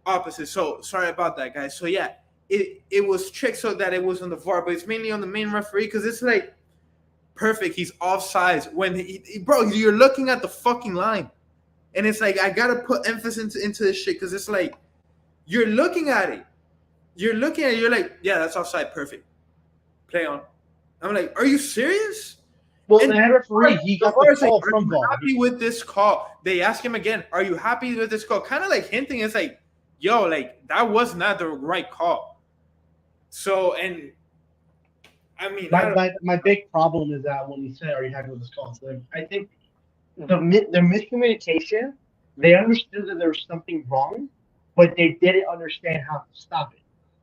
opposite. So sorry about that, guys. So yeah, it was tricked so that it was on the VAR, but it's mainly on the main referee because it's like, perfect, he's offsides when bro, you're looking at the fucking line, and it's like, I gotta put emphasis into this shit because it's like, you're looking at it, you're like, yeah, that's offside, perfect, play on. I'm like, are you serious? Well, and the head referee, he got the call from VAR. Happy with this call? They ask him again, are you happy with this call? Kind of like hinting, it's like, yo, like, that was not the right call. So, and I mean, my big problem is that when he said, are you happy with this call? So I think the miscommunication, they understood that there was something wrong, but they didn't understand how to stop it.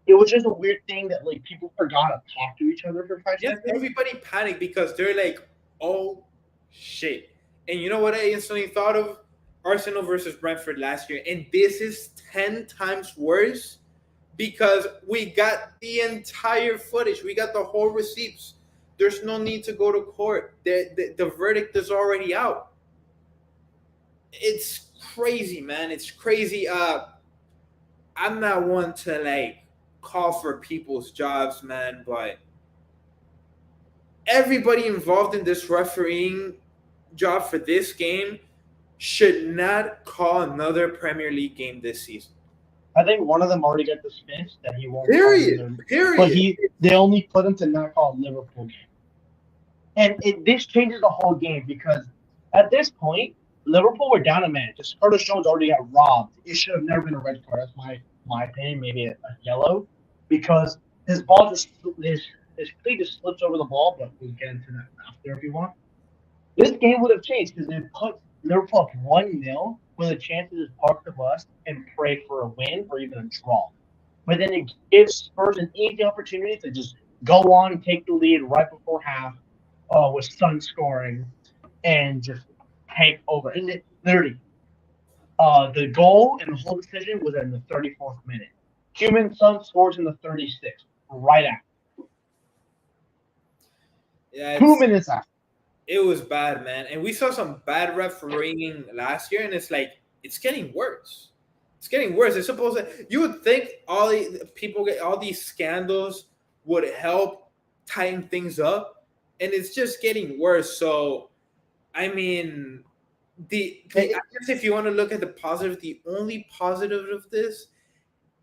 it was just a weird thing that like people forgot to talk to each other for five Yes, seconds. everybody panicked because they're like, "Oh shit!" And you know what I instantly thought of? Arsenal versus Brentford last year, and this is 10 times worse because we got the entire footage, we got the whole receipts. There's no need to go to court. The verdict is already out. It's crazy, man. It's crazy. I'm not one to like call for people's jobs, man, but everybody involved in this refereeing job for this game should not call another Premier League game this season. I think one of them already got dismissed that he won't call Period. them, but Period. they only put him to not call Liverpool game. And this changes the whole game because at this point, Liverpool were down a man. Just Curtis Jones already got robbed. It should have never been a red card. That's my opinion. Maybe a yellow because his ball just his cleat just slips over the ball. But we'll get into that after if you want. This game would have changed because they put Liverpool up 1-0 with a chance to just park the bus and pray for a win or even a draw. But then it gives Spurs an easy opportunity to just go on and take the lead right before half with Son scoring and just take over. And it, literally, the goal and the whole decision was in the 34th minute. Human Son scores in the 36th, right after. Yeah, 2 minutes after. it was bad, man. And we saw some bad refereeing last year, and it's like it's getting worse. It's getting worse. It's supposed to. You would think all the people get all these scandals would help tighten things up, and it's just getting worse. So, I mean, I guess if you want to look at the positive, the only positive of this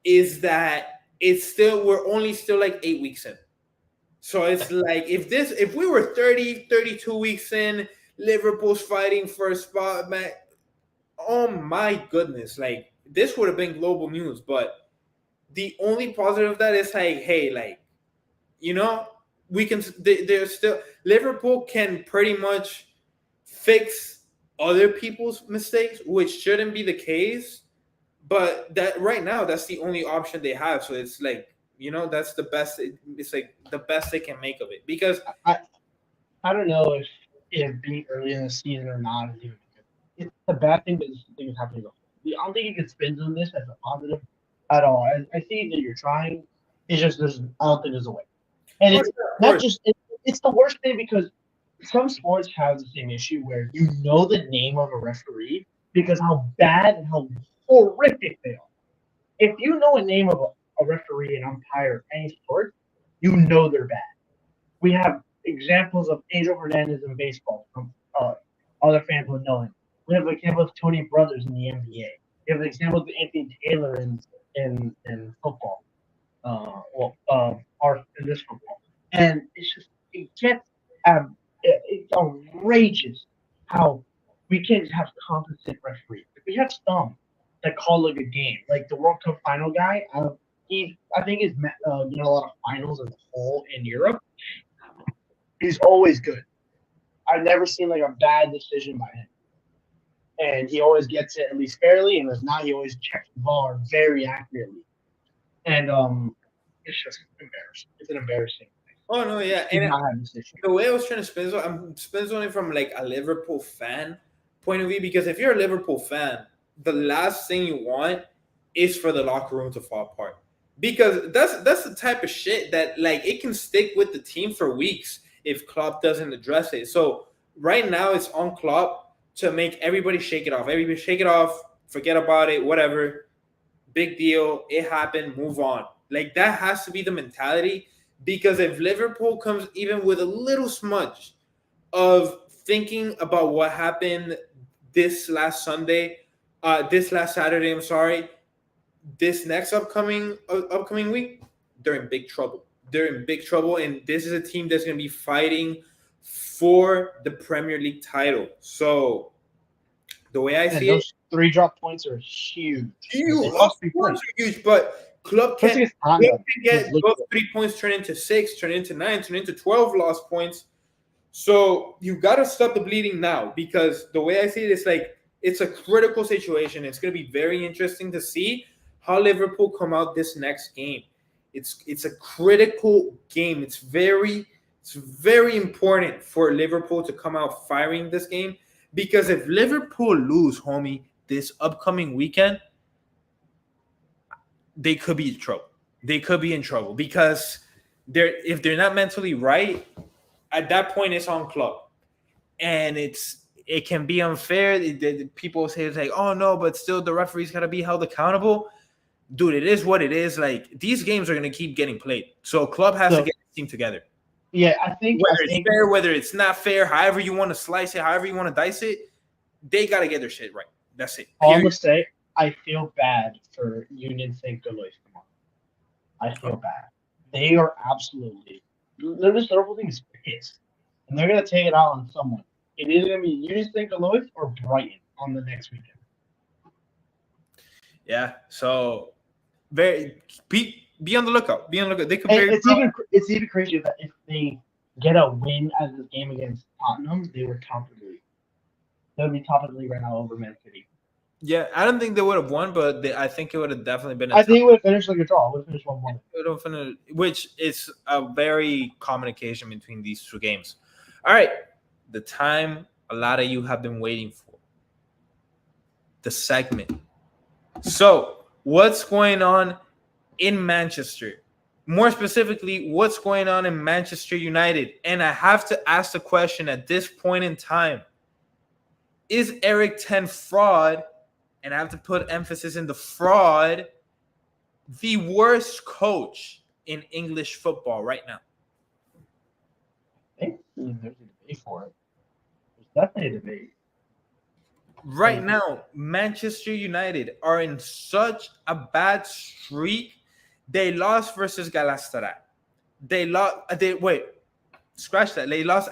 is that we're only still like 8 weeks in. So it's like if we were 30, 32 weeks in, Liverpool's fighting for a spot, man. Oh my goodness, like this would have been global news. But the only positive of that is like, hey, like, you know, we can. There's still Liverpool can pretty much fix other people's mistakes, which shouldn't be the case. But that right now, that's the only option they have. So it's like, that's the best. It's like the best they can make of it because I don't know if being early in the season or not is even good. It's a bad thing, but this thing is happening. I don't think you can spin on this as a positive at all. I see that you're trying. It's just I don't think there's a way. And it's not just it's the worst thing because some sports have the same issue where you know the name of a referee because how bad and how horrific they are. If you know a name of a referee, an umpire, any sport, you know they're bad. We have examples of Angel Hernandez in baseball from other fans would know him. We have an example of Tony Brothers in the NBA. We have an example of Anthony Taylor in football. Or in this football, and it's just it gets it's outrageous how we can't have competent referees. If we have some that call a good game, like the World Cup final guy, I think he's a lot of finals as a whole in Europe. He's always good. I've never seen like a bad decision by him. And he always gets it at least fairly, and if not, he always checks the ball very accurately. And it's just embarrassing. It's an embarrassing thing. Oh no, yeah. He And not have this issue. the way I was trying to spin zone, I'm spin zoning from like a Liverpool fan point of view because if you're a Liverpool fan, the last thing you want is for the locker room to fall apart because that's the type of shit that like it can stick with the team for weeks if Klopp doesn't address it. So right now it's on Klopp to make everybody shake it off. Everybody shake it off, forget about it, whatever. Big deal. It happened. Move on. Like that has to be the mentality because if Liverpool comes even with a little smudge of thinking about what happened this last Saturday, I'm sorry, this next upcoming week, they're in big trouble. They're in big trouble, and this is a team that's going to be fighting for the Premier League title. So the way I see those 3 drop points are huge. huge, of course, huge, but Club can get those 3 points turn into 6, turn into 9, turn into 12 lost points. So you got to stop the bleeding now because the way I see it is like it's a critical situation. It's going to be very interesting to see how Liverpool come out this next game. It's a critical game. It's very important for Liverpool to come out firing this game, because if Liverpool lose, homie, this upcoming weekend, they could be in trouble. They could be in trouble because if they're not mentally right, at that point it's on club, and it can be unfair. People say it's like, oh no, but still the referees gotta be held accountable. Dude, it is what it is. Like, these games are gonna keep getting played, so club has to get the team together. Yeah, I think whether it's fair, whether it's not fair, however you want to slice it, however you want to dice it, they gotta get their shit right. That's it. All I'm gonna say, I feel bad for Union St. Louis. I feel bad. They are absolutely. Liverpool team is pissed, and they're gonna take it out on someone. It is gonna be Union St. Louis or Brighton on the next weekend. Yeah. So be on the lookout. Be on the lookout. They could. It's even crazier that if they get a win out of this game against Tottenham, they were top of the league. They would be top of the league right now over Man City. Yeah, I don't think they would have won, but I think it would have definitely been. I think it would have finished like a draw. It would have finished 1-1. Which is a very common occasion between these two games. All right, the time a lot of you have been waiting for. The segment. So, what's going on in Manchester? More specifically, what's going on in Manchester United? And I have to ask the question at this point in time. Is Eric Ten fraud? And I have to put emphasis in the fraud, the worst coach in English football right now? I think there's a debate for it. There's definitely a debate. Right now, Manchester United are in such a bad streak. They lost versus Galatasaray. They lost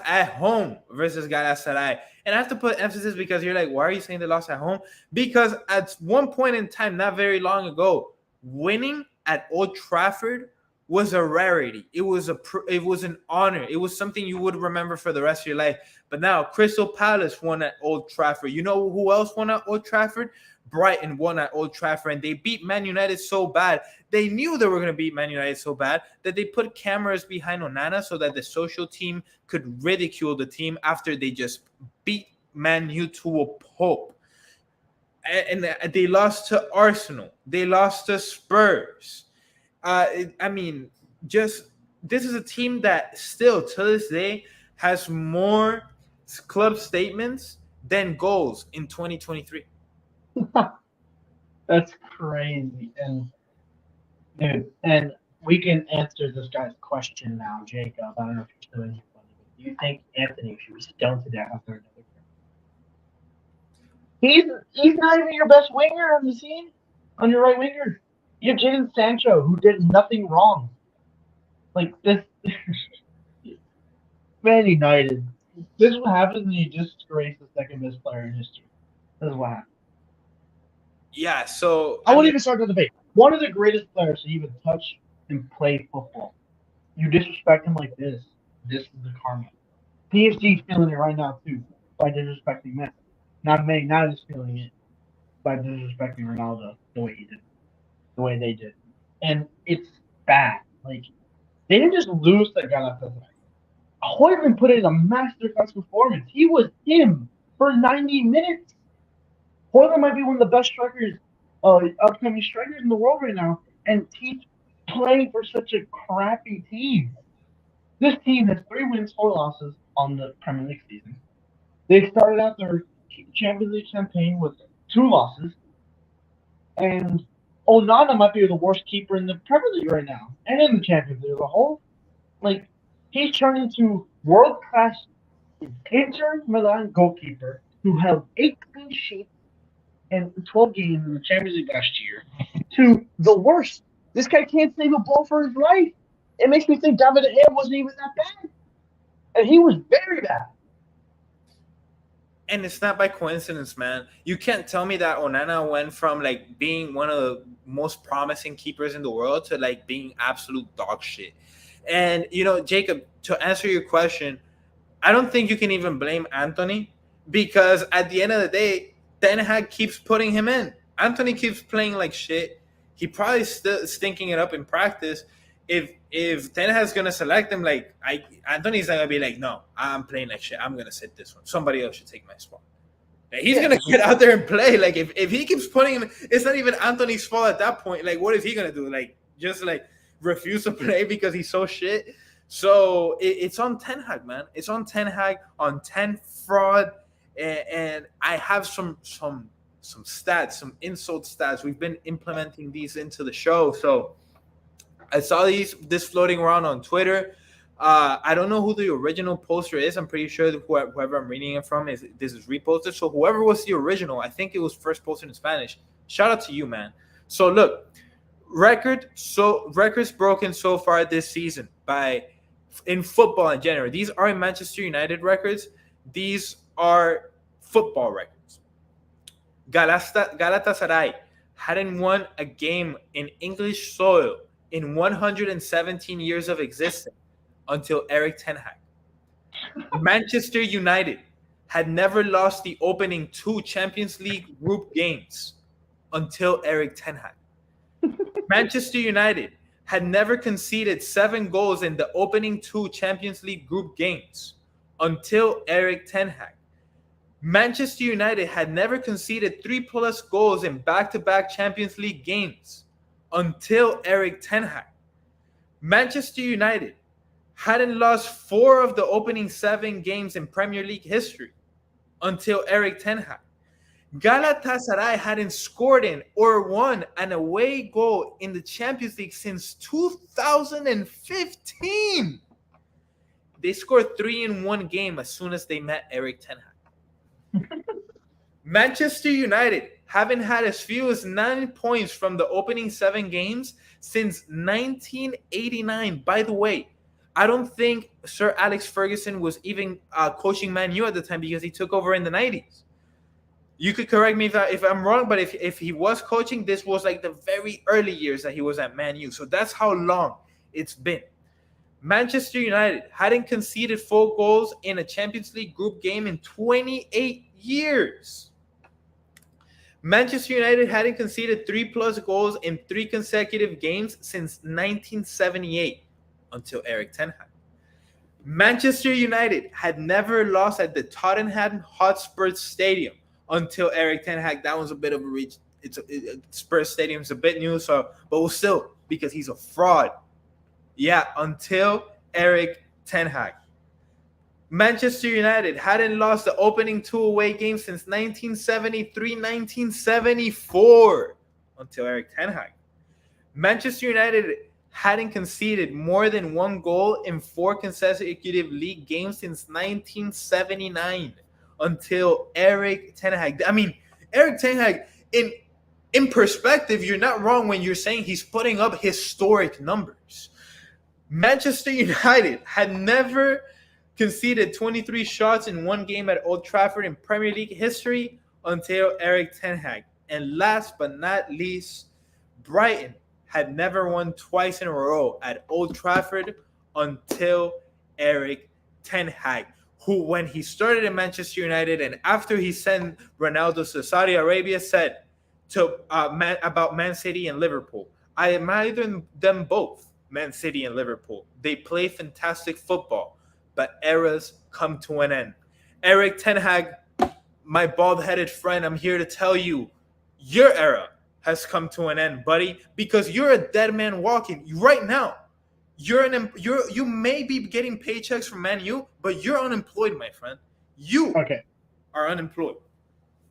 at home versus Galatasaray. And I have to put emphasis because you're like, why are you saying they lost at home? Because at one point in time, not very long ago, winning at Old Trafford was a rarity. It was an honor. It was something you would remember for the rest of your life. But now Crystal Palace won at Old Trafford. You know who else won at Old Trafford? Brighton won at Old Trafford, and they beat Man United so bad. They knew they were going to beat Man United so bad that they put cameras behind Onana so that the social team could ridicule the team after they just beat Man U to a pulp. And they lost to Arsenal. They lost to Spurs. This is a team that still, to this day, has more club statements than goals in 2023. That's crazy. And dude, and we can answer this guy's question now, Jacob. I don't know if you're still in here, but do you think Anthony should be stoned to death after another game? He's not even your best winger on the scene, on your right winger. You have Jadon Sancho, who did nothing wrong. Like this, Man United. This is what happens when you disgrace the second best player in history. This is what happens. Yeah, so I wouldn't even start the debate. One of the greatest players to even touch and play football. You disrespect him like this. This is the karma. PSG's feeling it right now too by disrespecting Messi. Not Man United is feeling it by disrespecting Ronaldo the way he did, the way they did, and it's bad. Like they didn't just lose to Galatasaray. Hoyland put in a masterclass performance. He was him for 90 minutes. Hoyland might be one of the best strikers, upcoming strikers in the world right now, and he's playing for such a crappy team. This team has 3 wins, 4 losses on the Premier League season. They started out their Champions League campaign with 2 losses, and Onana might be the worst keeper in the Premier League right now, and in the Champions League as a whole. Like, he's turned into world-class Inter Milan goalkeeper who held 8 clean sheets and 12 games in the Champions League last year to the worst. This guy can't save a ball for his life. It makes me think David De Gea wasn't even that bad. And he was very bad. And it's not by coincidence, man. You can't tell me that Onana went from like being one of the most promising keepers in the world to like being absolute dog shit. And, you know, Jacob, to answer your question, I don't think you can even blame Anthony because at the end of the day, Ten Hag keeps putting him in. Anthony keeps playing like shit. He probably still stinking it up in practice. if Ten Hag's gonna select him, like Anthony's not gonna be like, no, I'm playing like shit. I'm gonna sit this one. Somebody else should take my spot. Like, he's gonna get out there and play. Like if he keeps putting him, it's not even Anthony's fault at that point. Like what is he gonna do? Like just like refuse to play because he's so shit. So it's on Ten Hag, man. It's on Ten Hag, on 10 fraud, and I have some stats, some insult stats. We've been implementing these into the show. So I saw this floating around on Twitter. I don't know who the original poster is. I'm pretty sure that whoever I'm reading it from is reposted. So whoever was the original, I think it was first posted in Spanish. Shout out to you, man. So look, records broken so far this season in football in general. These aren't Manchester United records. These are football records. Galatasaray hadn't won a game in English soil in 117 years of existence until Erik ten Hag. Manchester United had never lost the opening 2 Champions League group games until Erik ten Hag. Manchester United had never conceded 7 goals in the opening 2 Champions League group games until Erik ten Hag. Manchester United had never conceded 3+ goals in back-to-back Champions League games until Erik ten Hag. Manchester United hadn't lost 4 of the opening 7 games in Premier League history until Erik ten Hag. Galatasaray hadn't scored in or won an away goal in the Champions League since 2015. They scored 3 in 1 game as soon as they met Erik ten Hag. Manchester United haven't had as few as 9 points from the opening 7 games since 1989. By the way, I don't think Sir Alex Ferguson was even coaching Man U at the time because he took over in the 90s. You could correct me if I'm wrong, but if he was coaching, this was like the very early years that he was at Man U. So that's how long it's been. Manchester United hadn't conceded 4 goals in a Champions League group game in 28 years. Manchester United hadn't conceded 3+ goals in 3 consecutive games since 1978 until Erik ten Hag. Manchester United had never lost at the Tottenham Hotspur Stadium until Erik ten Hag. That was a bit of a reach. Spurs Stadium's a bit new, but still, because he's a fraud. Yeah, until Erik ten Hag. Manchester United hadn't lost the opening 2 away games since 1973-1974 until Erik ten Hag. Manchester United hadn't conceded more than 1 goal in 4 consecutive league games since 1979 until Erik ten Hag. I mean, Erik ten Hag, in perspective, you're not wrong when you're saying he's putting up historic numbers. Manchester United had never conceded 23 shots in 1 game at Old Trafford in Premier League history until Erik ten Hag. And last but not least, Brighton had never won twice in a row at Old Trafford until Erik ten Hag, who, when he started in Manchester United and after he sent Ronaldo to Saudi Arabia, said about Man City and Liverpool, I admire them both, Man City and Liverpool. They play fantastic football, but eras come to an end. Erik ten Hag, my bald-headed friend, I'm here to tell you, your era has come to an end, buddy, because you're a dead man walking right now. You may be getting paychecks from Man U, but you're unemployed, my friend. You are unemployed.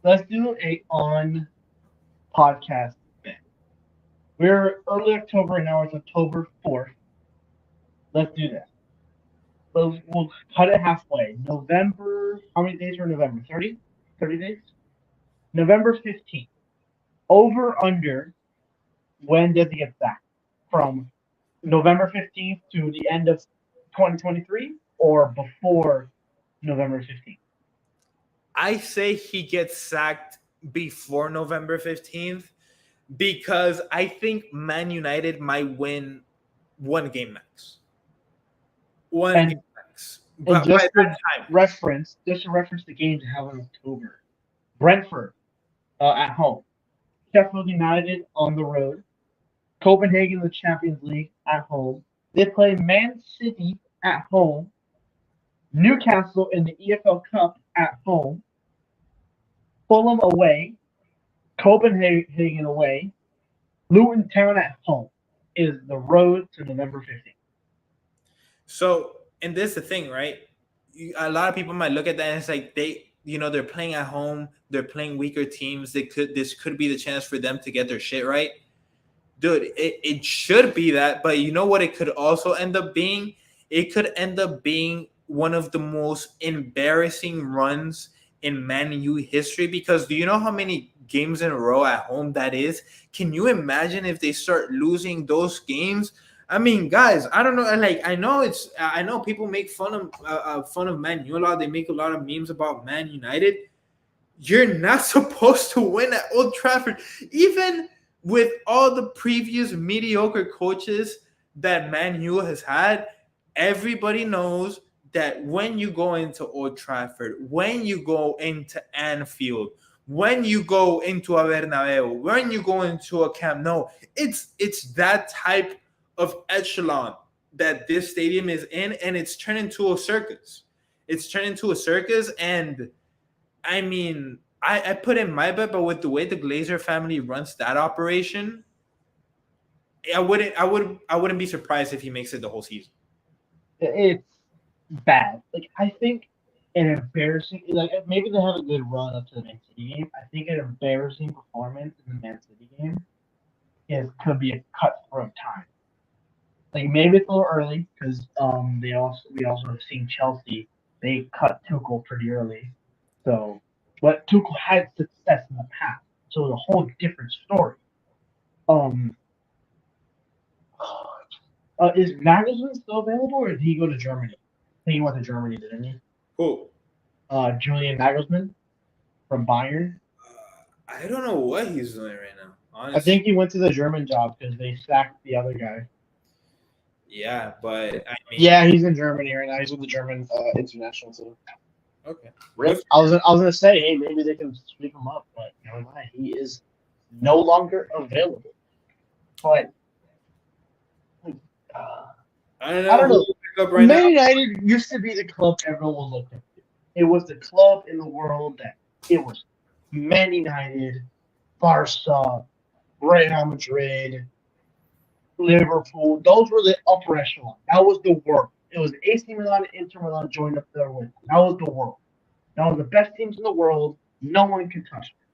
Let's do a on podcast event. We're early October, and now it's October 4th. Let's do that. We'll cut it halfway. November, how many days are in November? 30? 30 days? November 15th. Over, under, when does he get back? From November 15th to the end of 2023 or before November 15th? I say he gets sacked before November 15th because I think Man United might win 1 game max. One game max. But just to reference the game to have in October. Brentford at home. Sheffield United on the road. Copenhagen in the Champions League. at home. They play Man City at home. Newcastle in the EFL Cup at home. Fulham away. Copenhagen away. Luton Town at home is the road to November 15th. So, and this is the thing, right? A lot of people might look at that and it's like they're playing at home, they're playing weaker teams. This could be the chance for them to get their shit right. Dude, it should be that, but you know what it could also end up being? It could end up being one of the most embarrassing runs in Man U history, because do you know how many games in a row at home that is? Can you imagine if they start losing those games? I mean, guys, I don't know. Like, I know people make fun of Man U a lot. They make a lot of memes about Man United. You're not supposed to win at Old Trafford, even with all the previous mediocre coaches that Man U has had. Everybody knows that when you go into Old Trafford, when you go into Anfield, when you go into a Bernabeu, when you go into a Camp Nou, it's that type of echelon that this stadium is in, and it's turned into a circus. It's turned into a circus, and I mean, I put in my bet, but with the way the Glazer family runs that operation, I wouldn't be surprised if he makes it the whole season. It's bad. Like I think an embarrassing. Like maybe they have a good run up to the Man City game. I think an embarrassing performance in the Man City game could be a cutthroat time. Like maybe it's a little early because we also have seen Chelsea. They cut Tuchel pretty early, so but Tuchel had success in the past, so it's a whole different story. Um, is Nagelsmann still available, or did he go to Germany? I think he went to Germany, didn't he? Who? Julian Nagelsmann from Bayern. I don't know what he's doing right now. I Honestly, think he went to the German job because they sacked the other guy. yeah, but I mean, Yeah, he's in Germany right now. He's with the German international team. okay. I was gonna say, hey, maybe they can sweep him up, but never mind. He is no longer available. But I don't I know don't who know. to pick up right now. Man United used to be the club everyone would look at. It was the club in the world that it was Man United, Barca, Real Madrid, Liverpool. Those were the upper echelon. That was the world. It was AC Milan and Inter Milan joined up there with. That was the world. That was the best teams in the world. No one could touch them.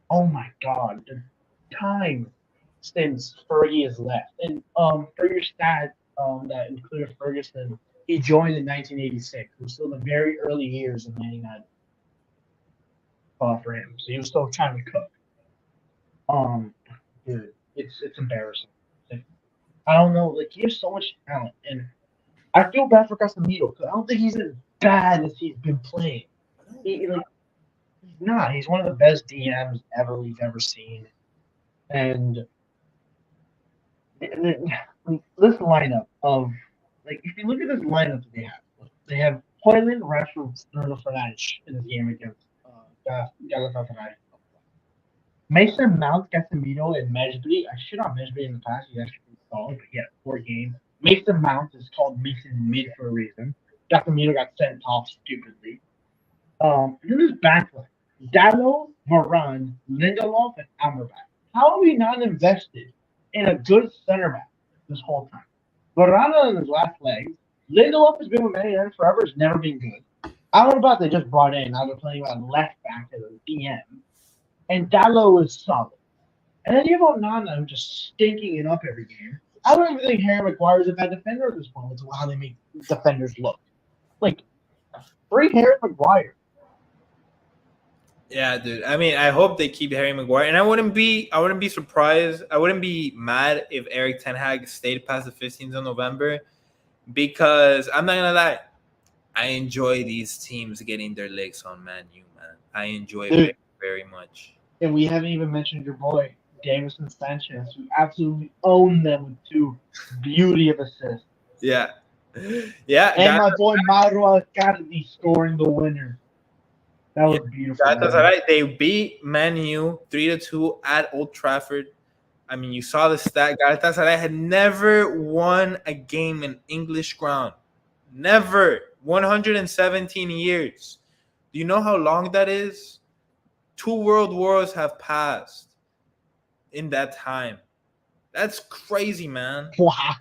Oh my God, the time since Fergie has left, and for your stat, that included Ferguson, he joined in 1986. It was still the very early years of Man United for him, so he was still trying to cook. Um, dude, it's embarrassing. Like, I don't know, like he has so much talent, and I feel bad for Casemiro because I don't think he's as bad as he's been playing. Like he's not. He's one of the best DMs ever we've ever seen, and this lineup of like if you look at this lineup that they have Hoyland, Rashford, Bruno Fernandes in this game against Galatasaray. Mason Mount, Casemiro, and Mesbury. I shit on Mesbury in the past. He's actually pretty solid, but yeah, 4 games. Mason Mount is called Mason Mid for a reason. Casemiro got sent off stupidly. And then there's backline. Dallo, Varane, Lindelof, and Amrabat. How have we not invested in a good center back this whole time? Varane on his last legs. Lindelof has been with Man United forever. Has never been good. Amrabat they just brought in. Now they're playing on left back as a DM. And Dallo is solid. And then you have Onana who's just stinking it up every game. I don't even think Harry Maguire is a bad defender at this point. It's how they make defenders look. Like, free Harry Maguire. Yeah, dude. I mean, I hope they keep Harry Maguire, and I wouldn't be surprised. I wouldn't be mad if Eric Ten Hag stayed past the 15th of November, because I'm not gonna lie, I enjoy these teams getting their legs on Man U, man. I enjoy it very, very much. And we haven't even mentioned your boy, Davison Sanchez, who absolutely owned them with 2 beauty of assists. Yeah. Yeah. And my boy Mauro Icardi scoring the winner. That was beautiful. That's all right. They beat Man U 3-2 at Old Trafford. I mean, you saw the stat. Galatasaray had never won a game in English ground. Never. 117 years. Do you know how long that is? 2 world wars have passed in that time. That's crazy, man. Wow.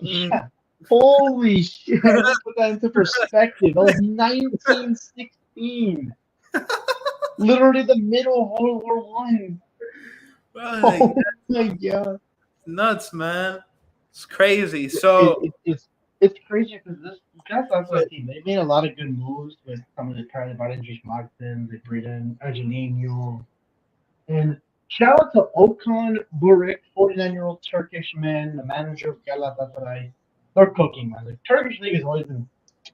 Yeah. Holy shit. Let's put that into perspective. That was 1916. Literally the middle of World War One. Like, Oh my god. nuts, man. It's crazy. So, It's crazy because this that's also a team. They made a lot of good moves with some of the current about Andries Martin, they bring in Argenino. And shout out to Okan Buruk, 49-year-old Turkish man, the manager of Galatasaray. They're cooking, man. The Turkish league has always been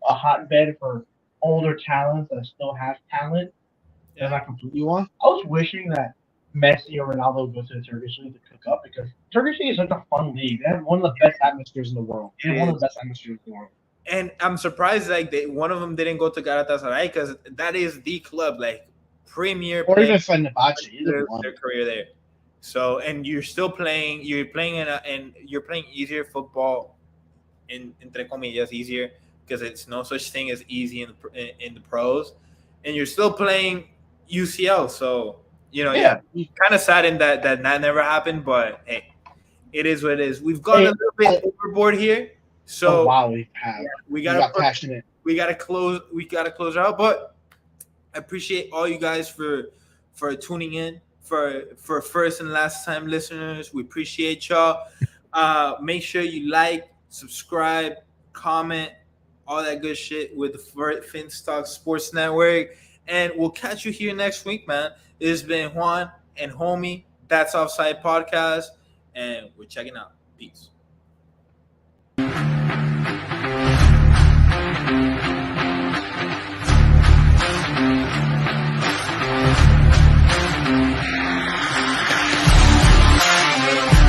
a hotbed for older talents that still have talent. They're yeah. not completely one. I was wishing that Messi or Ronaldo go to the Turkish league to cook up because Turkish league is such a fun league. They have one of the best atmospheres in the world. They have one of the best atmospheres in the world. And I'm surprised like one of them didn't go to Galatasaray because that is the club, like premier Or even playing Fenerbahce, either their, one. their career there. So and you're still playing. You're playing and you're playing easier football, in entre comillas easier because it's no such thing as easy in the pros, and you're still playing UCL. So yeah, kind of saddened that never happened. But hey, it is what it is. We've gone a little bit overboard here. So wow, we have. We got passionate. We gotta close. We gotta close out. But I appreciate all you guys for tuning in. For first and last time listeners, we appreciate y'all. Make sure you like, subscribe, comment, all that good shit with the Finstock Sports Network, and we'll catch you here next week, man. It has been Juan and Homie. That's Offside Podcast, and we're checking out. Peace.